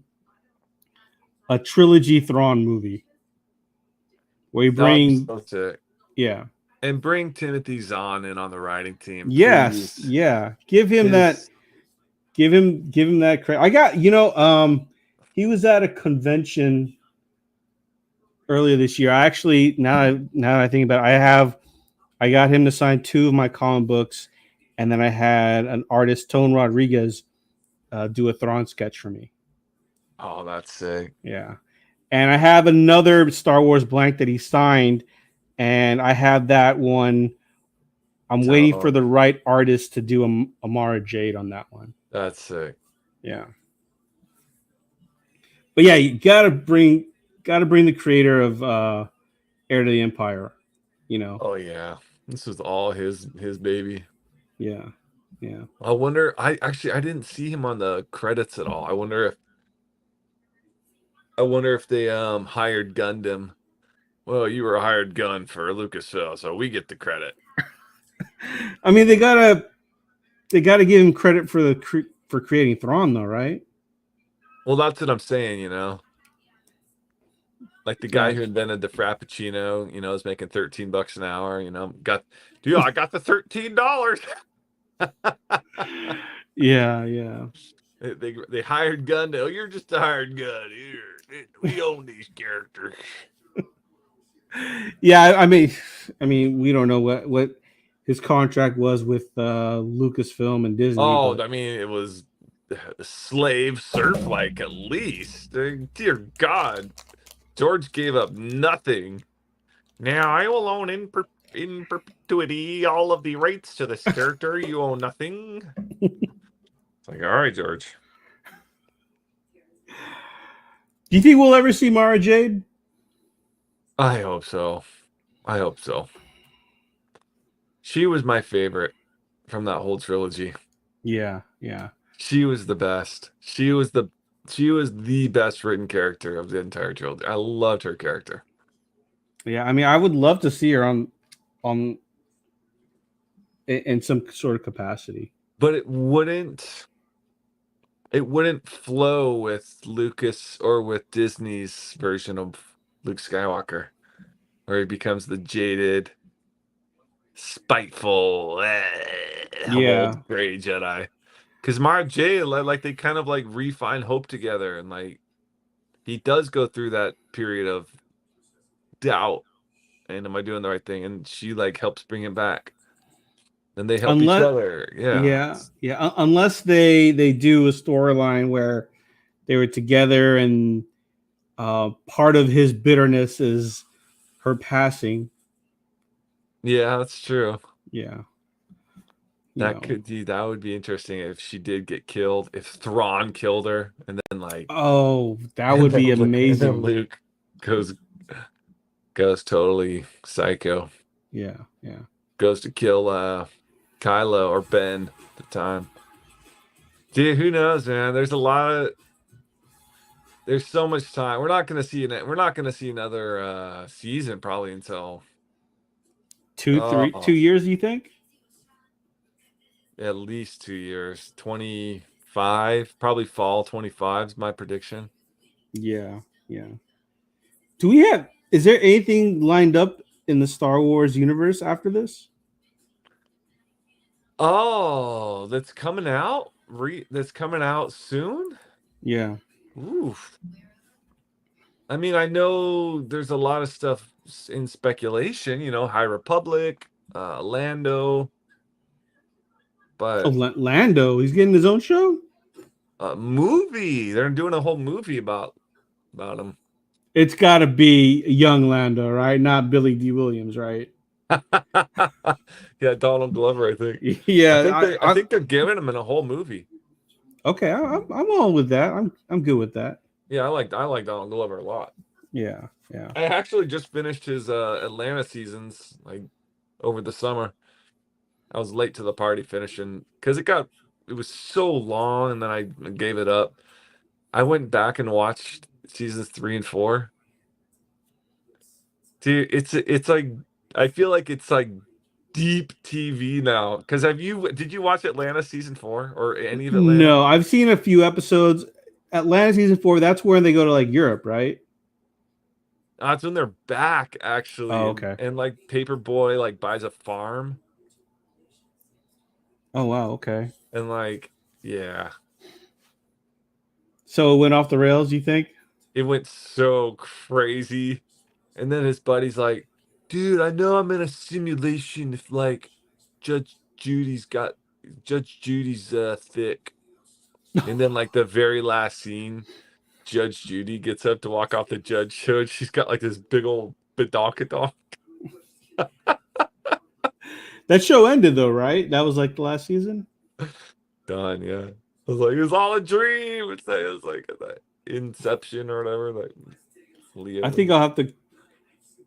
Speaker 1: a trilogy Thrawn movie where you bring
Speaker 2: so sick.
Speaker 1: Yeah,
Speaker 2: and bring Timothy Zahn in on the writing team.
Speaker 1: Yes,
Speaker 2: please.
Speaker 1: Yeah, give him that credit. I got he was at a convention earlier this year. I actually now I think about it, I got him to sign 2 of my comic books, and then I had an artist, Tone Rodriguez, do a Thrawn sketch for me.
Speaker 2: Oh, that's sick.
Speaker 1: Yeah, and I have another Star Wars blank that he signed, and I have that one. I'm waiting for the right artist to do a Mara Jade on that one.
Speaker 2: That's sick.
Speaker 1: Yeah, but yeah, you gotta bring the creator of Heir to the Empire. You know.
Speaker 2: Oh yeah, this was all his baby.
Speaker 1: Yeah, yeah.
Speaker 2: I wonder. I didn't see him on the credits at all. I wonder if they hired Gundam. Well, you were a hired gun for Lucasfilm, so we get the credit.
Speaker 1: I mean, they gotta give him credit for for creating Thrawn, though, right?
Speaker 2: Well, that's what I'm saying. Like the guy who invented the Frappuccino, is making $13 an hour. I got the $13.
Speaker 1: Yeah.
Speaker 2: They hired Gundam. Oh, you're just a hired gun. We own these characters.
Speaker 1: Yeah, I mean, we don't know what his contract was with Lucasfilm and Disney.
Speaker 2: Oh, but... I mean, it was slave serf like at least. Dear God, George gave up nothing. Now I will own in perpetuity all of the rights to this character. You own nothing. It's like, all right, George.
Speaker 1: Do you think we'll ever see Mara Jade?
Speaker 2: I hope so. She was my favorite from that whole trilogy.
Speaker 1: Yeah.
Speaker 2: She was the best. She was the best written character of the entire trilogy. I loved her character.
Speaker 1: Yeah, I mean, I would love to see her on in some sort of capacity.
Speaker 2: But it wouldn't flow with Lucas or with Disney's version of Luke Skywalker, where he becomes the jaded, spiteful, old gray Jedi. Because Mara Jade, like they kind of like refine hope together, and like he does go through that period of doubt, and am I doing the right thing? And she like helps bring him back, and they help each other.
Speaker 1: Yeah. Unless they do a storyline where they were together, and part of his bitterness is her passing.
Speaker 2: Yeah, that's true.
Speaker 1: Yeah.
Speaker 2: That would be interesting if she did get killed, if Thrawn killed her, and then like,
Speaker 1: oh, that would be amazing.
Speaker 2: And then Luke goes totally psycho.
Speaker 1: Yeah.
Speaker 2: Goes to kill Kylo or Ben at the time. Dude, who knows, man? There's so much time. We're not gonna see another season probably until
Speaker 1: 2 years, you think?
Speaker 2: At least 2 years. 25, probably fall 25 is my prediction.
Speaker 1: Yeah. Is there anything lined up in the Star Wars universe after this?
Speaker 2: Oh, that's coming out? That's coming out soon?
Speaker 1: Yeah.
Speaker 2: Oof. I mean, I know there's a lot of stuff in speculation, High Republic, Lando. But
Speaker 1: Lando, he's getting his own show?
Speaker 2: Movie. They're doing a whole movie about him.
Speaker 1: It's got to be young Lando, right? Not Billy D. Williams, right?
Speaker 2: Yeah, Donald Glover, I think.
Speaker 1: Yeah,
Speaker 2: I think they're giving him in a whole movie.
Speaker 1: Okay, I'm all with that. I'm good with that.
Speaker 2: Yeah, I like Donald Glover a lot.
Speaker 1: Yeah.
Speaker 2: I actually just finished his Atlanta seasons like over the summer. I was late to the party finishing because it was so long, and then I gave it up. I went back and watched seasons 3 and 4. Dude, it's like, I feel like it's like deep TV now. Because did you watch Atlanta season 4 or any of Atlanta?
Speaker 1: No, I've seen a few episodes. Atlanta season 4, that's where they go to like Europe, right?
Speaker 2: That's when they're back, actually.
Speaker 1: Oh, okay.
Speaker 2: And like Paperboy like buys a farm.
Speaker 1: Oh wow, okay.
Speaker 2: And like, yeah.
Speaker 1: So it went off the rails, you think?
Speaker 2: It went so crazy. And then his buddy's like, dude, I know I'm in a simulation if like Judge Judy's got Judge Judy's thick. And then like the very last scene, Judge Judy gets up to walk off the judge show. And she's got like this big old bedonk.
Speaker 1: That show ended though, right? That was like the last season.
Speaker 2: Done, yeah. I was like, it was all a dream. It was like Inception or whatever. Like Leo.
Speaker 1: I think I'll have to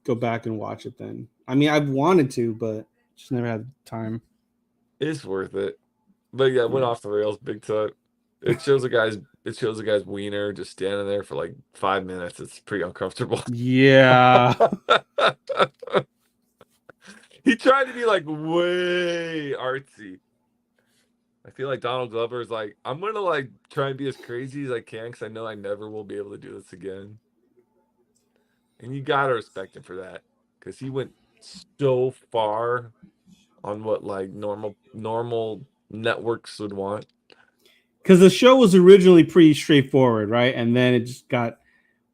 Speaker 1: go back and watch it then. I mean, I've wanted to, but just never had time.
Speaker 2: It's worth it. But yeah, it went off the rails big time. It shows a guy's wiener just standing there for like 5 minutes. It's pretty uncomfortable.
Speaker 1: Yeah.
Speaker 2: He tried to be like way artsy. I feel like Donald Glover is like, I'm gonna like try and be as crazy as I can because I know I never will be able to do this again. And you gotta respect him for that because he went so far on what like normal networks would want.
Speaker 1: Because the show was originally pretty straightforward, right? And then it just got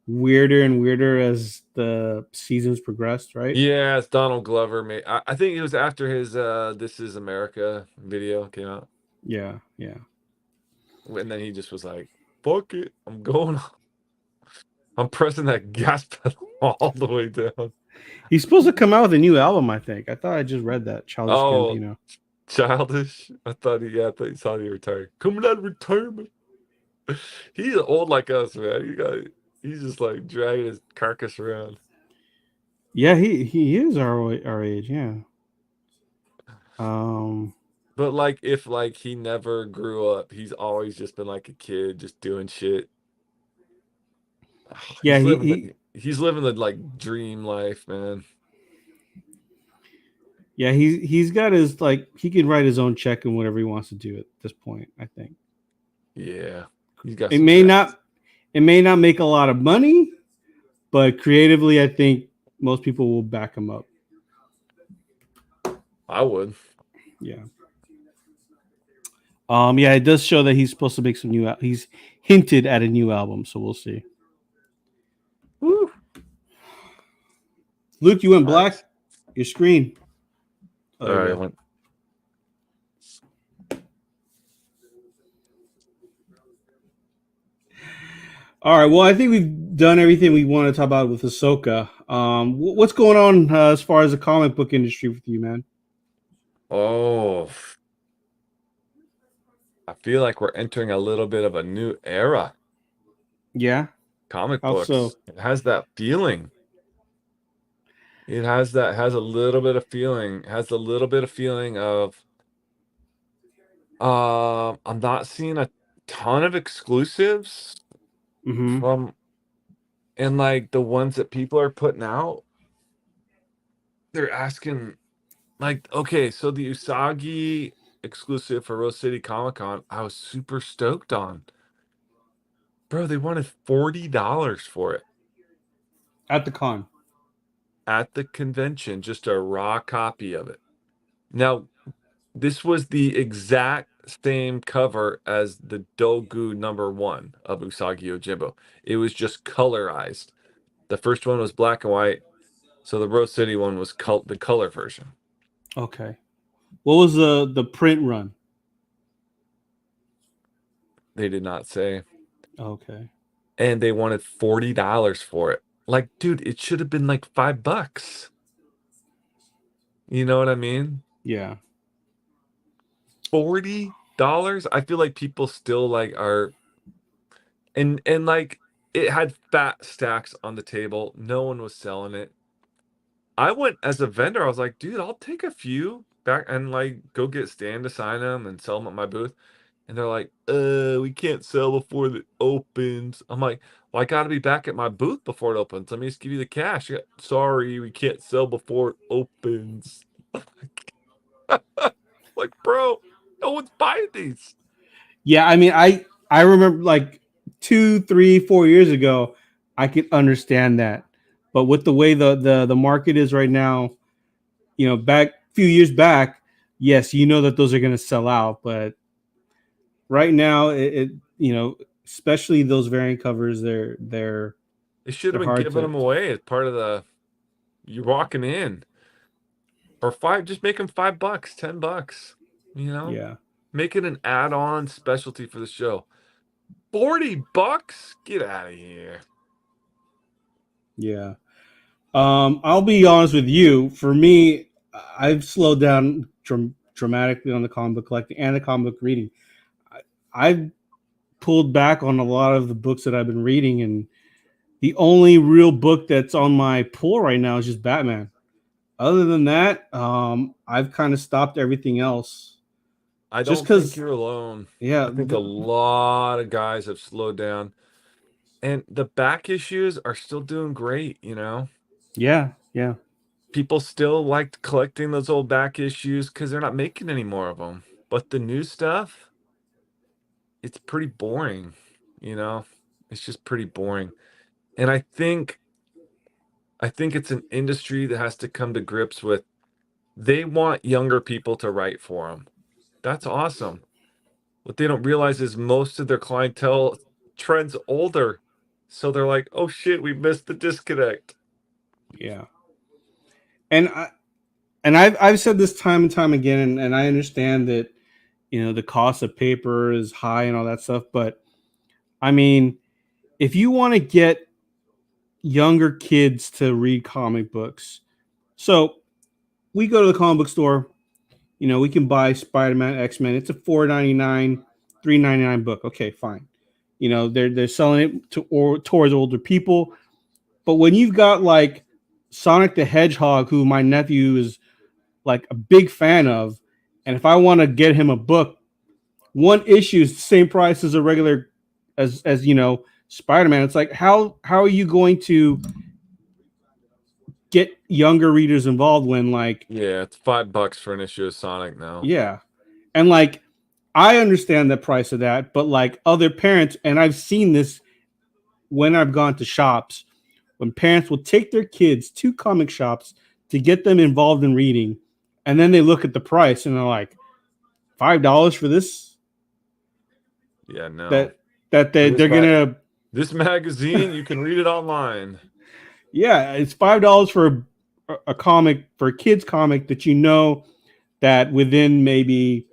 Speaker 1: weirder and weirder as the seasons progressed, right?
Speaker 2: Yeah, it's Donald Glover. I think it was after his "This Is America" video came out.
Speaker 1: Yeah.
Speaker 2: And then he just was like, "Fuck it, I'm going. I'm pressing that gas pedal all the way down."
Speaker 1: He's supposed to come out with a new album, I think. I thought I just read that. Childish Gambino.
Speaker 2: Childish. I thought he thought he retired. Coming out of retirement. He's old like us, man. He's just like dragging his carcass around.
Speaker 1: Yeah, he is our age, yeah.
Speaker 2: But like if like he never grew up, he's always just been like a kid, just doing shit.
Speaker 1: Yeah,
Speaker 2: he's living the like dream life, man.
Speaker 1: Yeah, he's got his like he can write his own check and whatever he wants to do at this point, I think.
Speaker 2: Yeah. He's got
Speaker 1: it may not make a lot of money, but creatively I think most people will back him up.
Speaker 2: I would.
Speaker 1: Yeah. Yeah, it does show that he's supposed to make some he's hinted at a new album, so we'll see.
Speaker 2: Woo.
Speaker 1: Luke, you went black. Your screen.
Speaker 2: All right.
Speaker 1: All right. Well, I think we've done everything we want to talk about with Ahsoka. What's going on as far as the comic book industry with you, man?
Speaker 2: Oh, I feel like we're entering a little bit of a new era.
Speaker 1: Yeah.
Speaker 2: Comic books. So? It has that feeling. It has a little bit of feeling. It has a little bit of feeling of I'm not seeing a ton of exclusives from, and like the ones that people are putting out, they're asking like, okay, so the Usagi exclusive for Rose City Comic Con, I was super stoked on. Bro, they wanted $40 for it.
Speaker 1: At the con.
Speaker 2: At the convention, just a raw copy of it. Now, this was the exact same cover as the Dogu #1 of Usagi Yojimbo. It was just colorized. The first one was black and white, so the Rose City one was the color version.
Speaker 1: Okay. What was the print run?
Speaker 2: They did not say.
Speaker 1: Okay.
Speaker 2: And they wanted $40 for it. Like, dude, it should have been like $5. You know what I mean?
Speaker 1: Yeah.
Speaker 2: $40? I feel like people still like are, and like it had fat stacks on the table. No one was selling it. I went as a vendor. I was like, dude, I'll take a few back and like go get Stan to sign them and sell them at my booth. And they're like, we can't sell before it opens. I'm like, well, I got to be back at my booth before it opens. Let me just give you the cash. Sorry, we can't sell before it opens. Like, bro, no one's buying these.
Speaker 1: Yeah, I mean, I remember like 2, 3, 4 years ago, I could understand that. But with the way the market is right now, you know, back a few years back, yes, you know that those are going to sell out. But right now, it you know, especially those variant covers, they
Speaker 2: should have been giving them away as part of the you're walking in, or just make them $5, $10, you know.
Speaker 1: Yeah.
Speaker 2: Make it an add-on specialty for the show. $40? Get out of here.
Speaker 1: Yeah. I'll be honest with you. For me, I've slowed down dramatically on the comic book collecting and the comic book reading. I've pulled back on a lot of the books that I've been reading, and the only real book that's on my pull right now is just Batman. Other than that, I've kind of stopped everything else.
Speaker 2: I
Speaker 1: Just
Speaker 2: don't think
Speaker 1: because,
Speaker 2: you're alone.
Speaker 1: yeah,
Speaker 2: I think a lot of guys have slowed down. And the back issues are still doing great, you know?
Speaker 1: yeah, yeah.
Speaker 2: People still liked collecting those old back issues because they're not making any more of them. But the new stuff, it's pretty boring, you know? It's just pretty boring. And I think it's an industry that has to come to grips with they want younger people to write for them. That's awesome. What they don't realize is most of their clientele trends older. So they're like, "Oh shit, we missed the disconnect."
Speaker 1: Yeah. And I've said this time and time again, and I understand that the cost of paper is high and all that stuff, but I mean, if you want to get younger kids to read comic books, so we go to the comic book store, we can buy Spider-Man, X-Men. It's a $4.99, $3.99 book. Okay, fine. They're selling it towards older people, but when you've got like Sonic the Hedgehog, who my nephew is like a big fan of, and if I want to get him a book, one issue is the same price as a regular as Spider-Man. It's like how are you going to get younger readers involved when like
Speaker 2: Yeah, it's $5 for an issue of Sonic now.
Speaker 1: yeah. And like I understand the price of that, but like other parents, and I've seen this when I've gone to shops, when parents will take their kids to comic shops to get them involved in reading, and then they look at the price and they're like, $5 for this?
Speaker 2: Yeah, no.
Speaker 1: They're gonna
Speaker 2: This magazine, you can read it online.
Speaker 1: yeah, it's $5 for a comic, for a kid's comic that that within maybe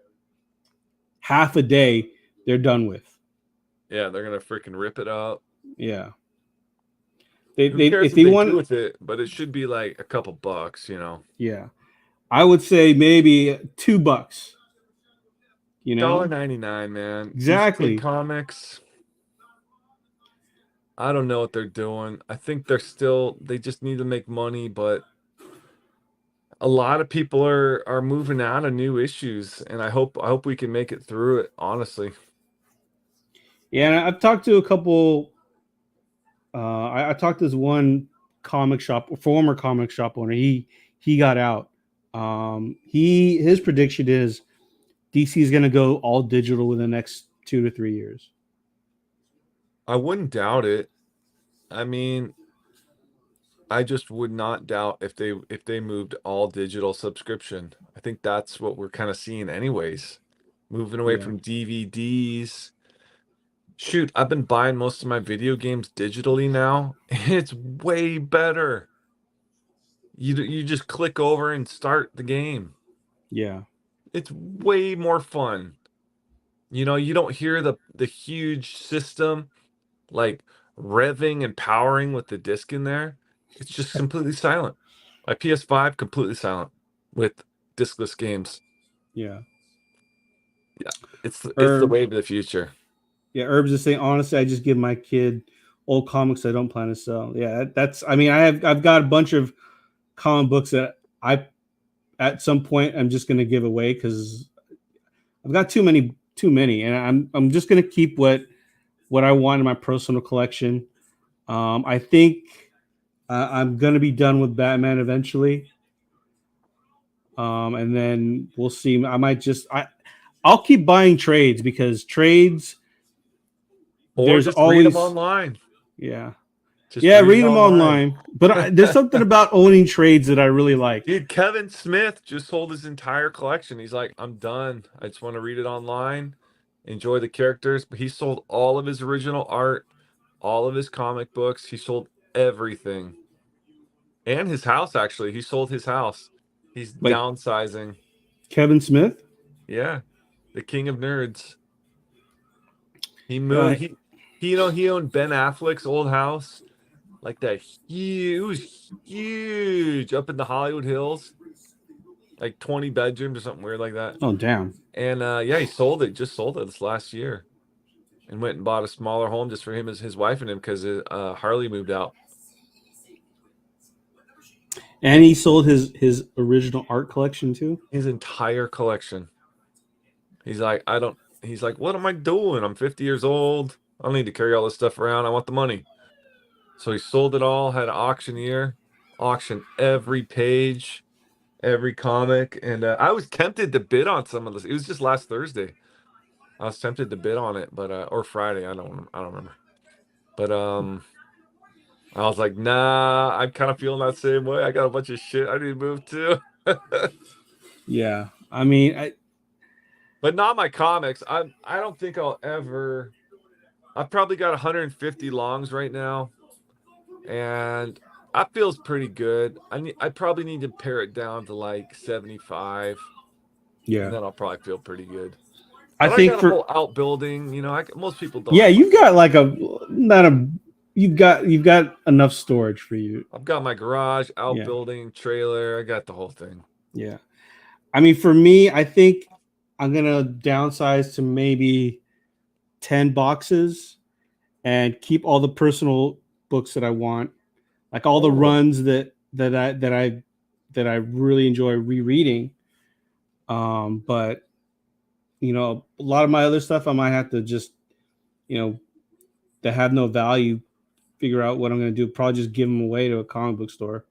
Speaker 1: half a day they're done with.
Speaker 2: Yeah, they're gonna freaking rip it up.
Speaker 1: Yeah.
Speaker 2: Who cares
Speaker 1: If
Speaker 2: what
Speaker 1: they
Speaker 2: they do
Speaker 1: want,
Speaker 2: with it? But it should be like a couple bucks, you know.
Speaker 1: yeah, I would say maybe $2.
Speaker 2: $1.99, man. These kid
Speaker 1: Exactly.
Speaker 2: comics, I don't know what they're doing. I think they just need to make money, but a lot of people are moving out of new issues, and I hope we can make it through it, honestly.
Speaker 1: Yeah, and I've talked to a couple. I talked to this one former comic shop owner. He got out. His prediction is DC is going to go all digital within the next 2 to 3 years.
Speaker 2: I wouldn't doubt it. I mean, I just would not doubt if they moved all digital subscription. I think that's what we're kind of seeing anyways. Moving away
Speaker 1: Yeah.
Speaker 2: from DVDs. Shoot, I've been buying most of my video games digitally now. It's way better. You just click over and start the game.
Speaker 1: Yeah.
Speaker 2: It's way more fun. You don't hear the huge system like revving and powering with the disc in there. It's just completely silent. My PS5 completely silent with discless games.
Speaker 1: Yeah.
Speaker 2: Yeah, it's the
Speaker 1: Herbs.
Speaker 2: wave of the future.
Speaker 1: Yeah, Herbs is saying honestly, I just give my kid old comics I don't plan to sell. Yeah, that's. I mean, I've got a bunch of comic books that I at some point I'm just going to give away because I've got too many, and I'm just going to keep what I want in my personal collection. I think I'm going to be done with Batman eventually, and then we'll see. I'll keep buying trades because trades
Speaker 2: Or
Speaker 1: there's
Speaker 2: just read them
Speaker 1: always
Speaker 2: online.
Speaker 1: yeah.
Speaker 2: Just
Speaker 1: Yeah,
Speaker 2: read
Speaker 1: read
Speaker 2: them
Speaker 1: them
Speaker 2: online.
Speaker 1: online. But there's something about owning trades that I really like.
Speaker 2: Dude, Kevin Smith just sold his entire collection. He's like, I'm done. I just want to read it online, enjoy the characters. But he sold all of his original art, all of his comic books. He sold everything. And his house, actually. He sold his house. He's
Speaker 1: Like
Speaker 2: downsizing.
Speaker 1: Kevin Smith.
Speaker 2: Yeah. the king of nerds. He moved. He owned Ben Affleck's old house, like that huge, it was huge up in the Hollywood Hills, like 20 bedrooms or something weird like that.
Speaker 1: Oh, damn.
Speaker 2: And yeah, he sold it. Just sold it this last year, and went and bought a smaller home just for him, as his wife and him, because Harley moved out.
Speaker 1: And he sold his original art collection too.
Speaker 2: His entire collection. He's like, I don't. He's like, what am I doing? I'm 50 years old. I don't need to carry all this stuff around. I want the money. So he sold it all. Had an auctioneer auction every page, every comic, and I was tempted to bid on some of this. It was just last Thursday. I was tempted to bid on it, but or Friday. I don't remember. But I was like, nah. I'm kind of feeling that same way. I got a bunch of shit I need to move to.
Speaker 1: Yeah, I mean,
Speaker 2: but not my comics. I don't think I'll ever. I've probably got 150 longs right now, and that feels pretty good. I probably need to pare it down to like 75.
Speaker 1: Yeah,
Speaker 2: and then I'll probably feel pretty good.
Speaker 1: I
Speaker 2: But I
Speaker 1: think
Speaker 2: got a
Speaker 1: for
Speaker 2: whole outbuilding. Most people don't.
Speaker 1: yeah, you've got like a not a you've got enough storage for you.
Speaker 2: I've got my garage, outbuilding, trailer. I got the whole thing.
Speaker 1: Yeah, I mean, for me, I think I'm gonna downsize to maybe 10 boxes and keep all the personal books that I want, like all the runs that I really enjoy rereading. But a lot of my other stuff I might have to just, that have no value, figure out what I'm going to do. Probably just give them away to a comic book store.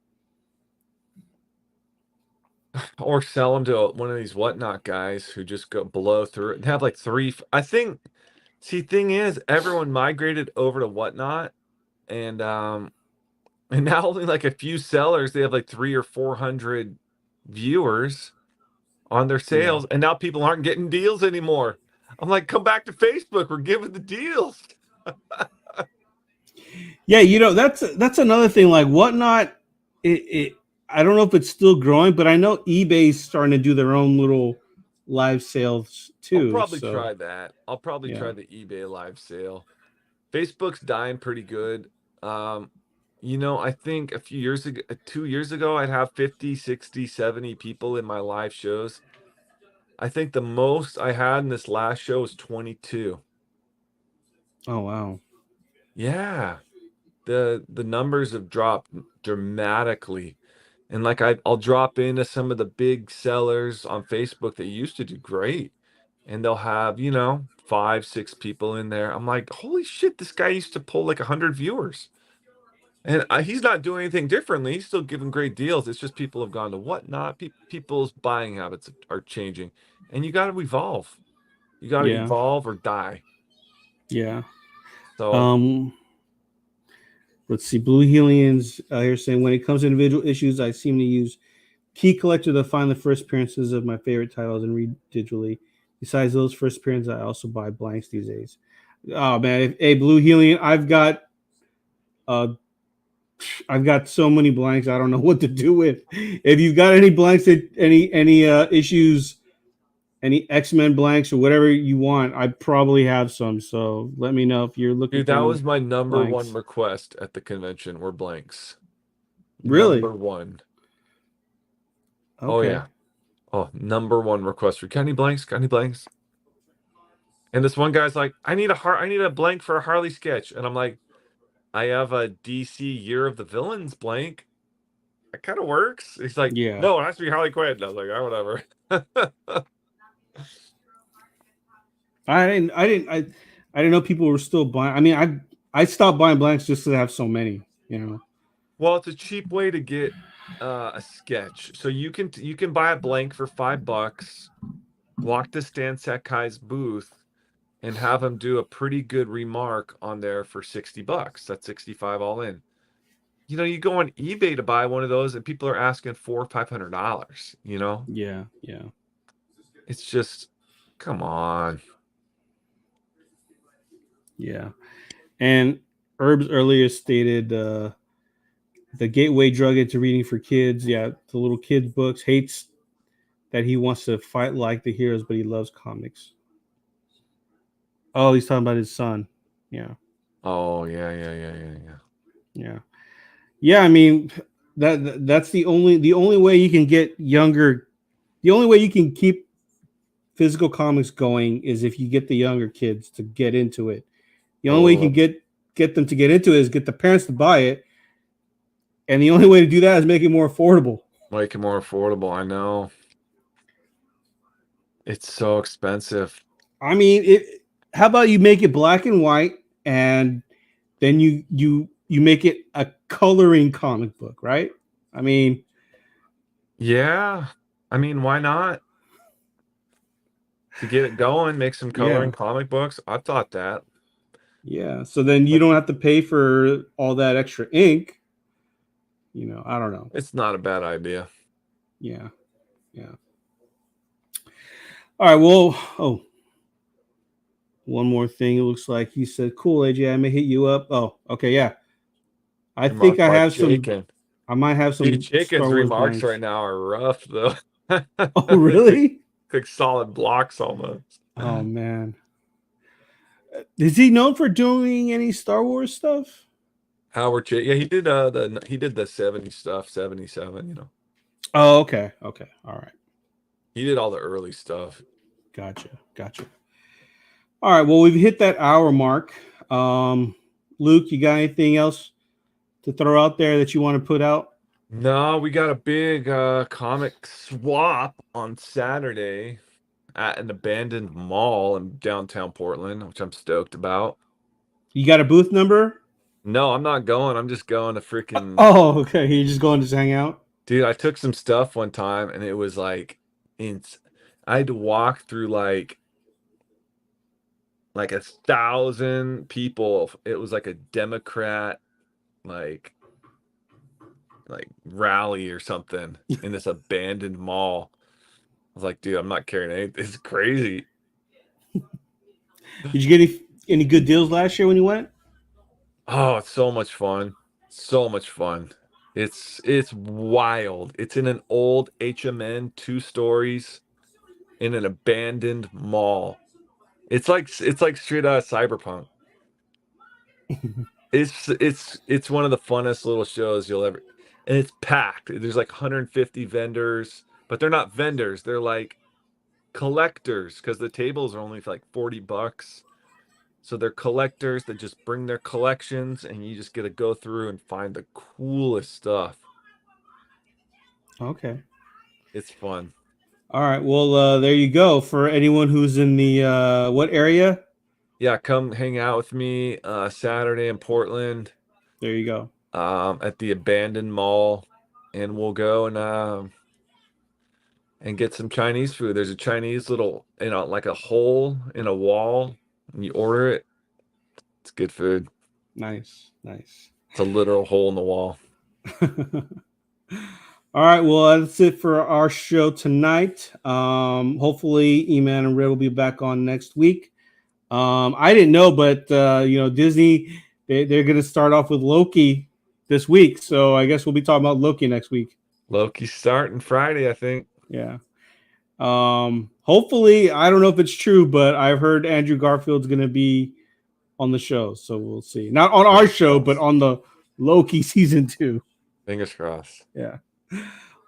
Speaker 2: Or sell them to one of these whatnot guys who just go blow through it. They have like three. I think. See, thing is, everyone migrated over to whatnot, and now only like a few sellers. They have like 300 or 400 viewers on their sales, and now people aren't getting deals anymore. I'm like, come back to Facebook. We're giving the deals.
Speaker 1: Yeah, that's another thing. Like whatnot, I don't know if it's still growing, but I know eBay's starting to do their own little live sales too.
Speaker 2: I'll probably try that. I'll probably try the eBay live sale. Facebook's dying pretty good. I think a few years ago, 2 years ago, I'd have 50, 60, 70 people in my live shows. I think the most I had in this last show was 22.
Speaker 1: Oh, wow.
Speaker 2: Yeah. The numbers have dropped dramatically. And like I'll drop into some of the big sellers on Facebook that used to do great. And they'll have, 5, 6 people in there. I'm like, holy shit, this guy used to pull like 100 viewers. And he's not doing anything differently. He's still giving great deals. It's just people have gone to whatnot. People's buying habits are changing. And you got to evolve. You got to evolve or die.
Speaker 1: Yeah.
Speaker 2: So,
Speaker 1: let's see. Blue Helians here saying, when it comes to individual issues, I seem to use Key Collector to find the first appearances of my favorite titles and read digitally. Besides those first appearances, I also buy blanks these days. Oh man, hey Blue Helian, I've got so many blanks. I don't know what to do with. If you've got any blanks, any issues, any X-Men blanks or whatever you want, I probably have some. So let me know if you're looking.
Speaker 2: Dude, that was my number one request at the convention were blanks.
Speaker 1: Really?
Speaker 2: Number one.
Speaker 1: Okay.
Speaker 2: Oh yeah. Oh, number one request. Got any blanks? Got any blanks? And this one guy's like, I need a blank for a Harley sketch. And I'm like, I have a DC Year of the Villains blank. That kind of works. He's like, no, it has to be Harley Quinn. And I was like, oh, whatever.
Speaker 1: I didn't know people were still buying. I mean, I stopped buying blanks just to have so many,
Speaker 2: Well, it's a cheap way to get a sketch. So you can buy a blank for $5, walk to Stan Sakai's booth, and have him do a pretty good remark on there for $60. That's 65 all in. You go on eBay to buy one of those, and people are asking $400 or $500.
Speaker 1: Yeah.
Speaker 2: It's just, come on.
Speaker 1: Yeah, and Herbs earlier stated the gateway drug into reading for kids. Yeah, the little kids books. Hates that he wants to fight like the heroes, but he loves comics. Oh, he's talking about his son. Yeah.
Speaker 2: Oh yeah.
Speaker 1: Yeah, I mean that's the only way you can get younger. The only way you can keep physical comics going is if you get the younger kids to get into it. The only way you can get them to get into it is get the parents to buy it, and the only way to do that is make it more affordable.
Speaker 2: Make it more affordable. I know. It's so expensive.
Speaker 1: I mean, how about you make it black and white, and then you make it a coloring comic book, right? I mean,
Speaker 2: yeah. I mean, why not? To get it going, make some coloring comic books. I thought that.
Speaker 1: Yeah. So then you don't have to pay for all that extra ink. You know, I don't know.
Speaker 2: It's not a bad idea.
Speaker 1: Yeah. All right. Well, one more thing. It looks like he said, "Cool, AJ. I may hit you up." Oh, okay. Yeah. I think I have some. I might have some.
Speaker 2: Jenkins' remarks right now are rough, though.
Speaker 1: Oh, really?
Speaker 2: Like solid blocks almost.
Speaker 1: Oh man. Is he known for doing any Star Wars stuff?
Speaker 2: Howard yeah, he did the 70 stuff, 77, you know.
Speaker 1: Oh, okay. All right.
Speaker 2: He did all the early stuff.
Speaker 1: Gotcha. All right. Well, we've hit that hour mark. Luke, you got anything else to throw out there that you want to put out?
Speaker 2: No, we got a big comic swap on Saturday at an abandoned mall in downtown Portland, which I'm stoked about.
Speaker 1: You got a booth number?
Speaker 2: No, I'm not going. I'm just going to freaking...
Speaker 1: Oh, okay. You're just going to hang out?
Speaker 2: Dude, I took some stuff one time, and it was like... I had to walk through like 1,000 people. It was like a Democrat like rally or something in this abandoned mall. I was like, dude, I'm not carrying anything. It's crazy.
Speaker 1: Did you get any good deals last year when you went?
Speaker 2: Oh, it's so much fun. It's wild. It's in an old HMN, 2 stories in an abandoned mall. It's like straight out of Cyberpunk. It's one of the funnest little shows you'll ever, and it's packed. There's like 150 vendors, but they're not vendors. They're like collectors because the tables are only for like $40. So they're collectors that just bring their collections, and you just get to go through and find the coolest stuff.
Speaker 1: Okay.
Speaker 2: It's fun.
Speaker 1: All right. Well, there you go. For anyone who's in the what area?
Speaker 2: Yeah, come hang out with me Saturday in Portland.
Speaker 1: There you go.
Speaker 2: At the abandoned mall, and we'll go and get some Chinese food. There's a Chinese little, like a hole in a wall, and you order it. It's good food.
Speaker 1: Nice.
Speaker 2: It's a literal hole in the wall.
Speaker 1: All right, well, that's it for our show tonight. Hopefully, E-Man and Red will be back on next week. I didn't know, but Disney, they're going to start off with Loki this week, so I guess we'll be talking about Loki next week.
Speaker 2: Loki's starting Friday, I think.
Speaker 1: Yeah. Hopefully, I don't know if it's true, but I've heard Andrew Garfield's going to be on the show, so we'll see. Not on our show, but on the Loki season 2.
Speaker 2: Fingers crossed.
Speaker 1: Yeah.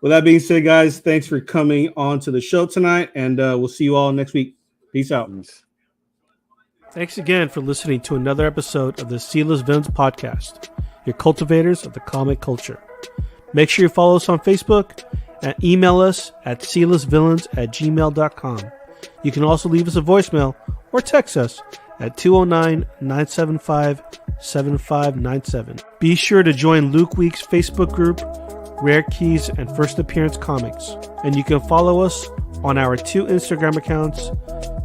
Speaker 1: With that being said, guys, thanks for coming on to the show tonight, and we'll see you all next week. Peace out. Thanks again for listening to another episode of the Sealess Villains Podcast, your cultivators of the comic culture. Make sure you follow us on Facebook and email us at sealessvillains@gmail.com. You can also leave us a voicemail or text us at 209-975-7597. Be sure to join Luke Week's Facebook group, Rare Keys and First Appearance Comics. And you can follow us on our 2 Instagram accounts,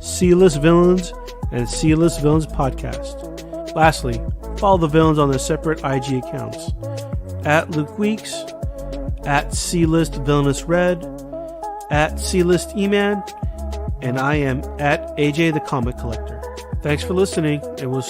Speaker 1: Sealess Villains and Sealess Villains Podcast. Lastly, follow the villains on their separate IG accounts, at Luke Weeks, at C-List Villainous Red, at C-List E-Man, and I am at AJ the Comic Collector. Thanks for listening, and we'll see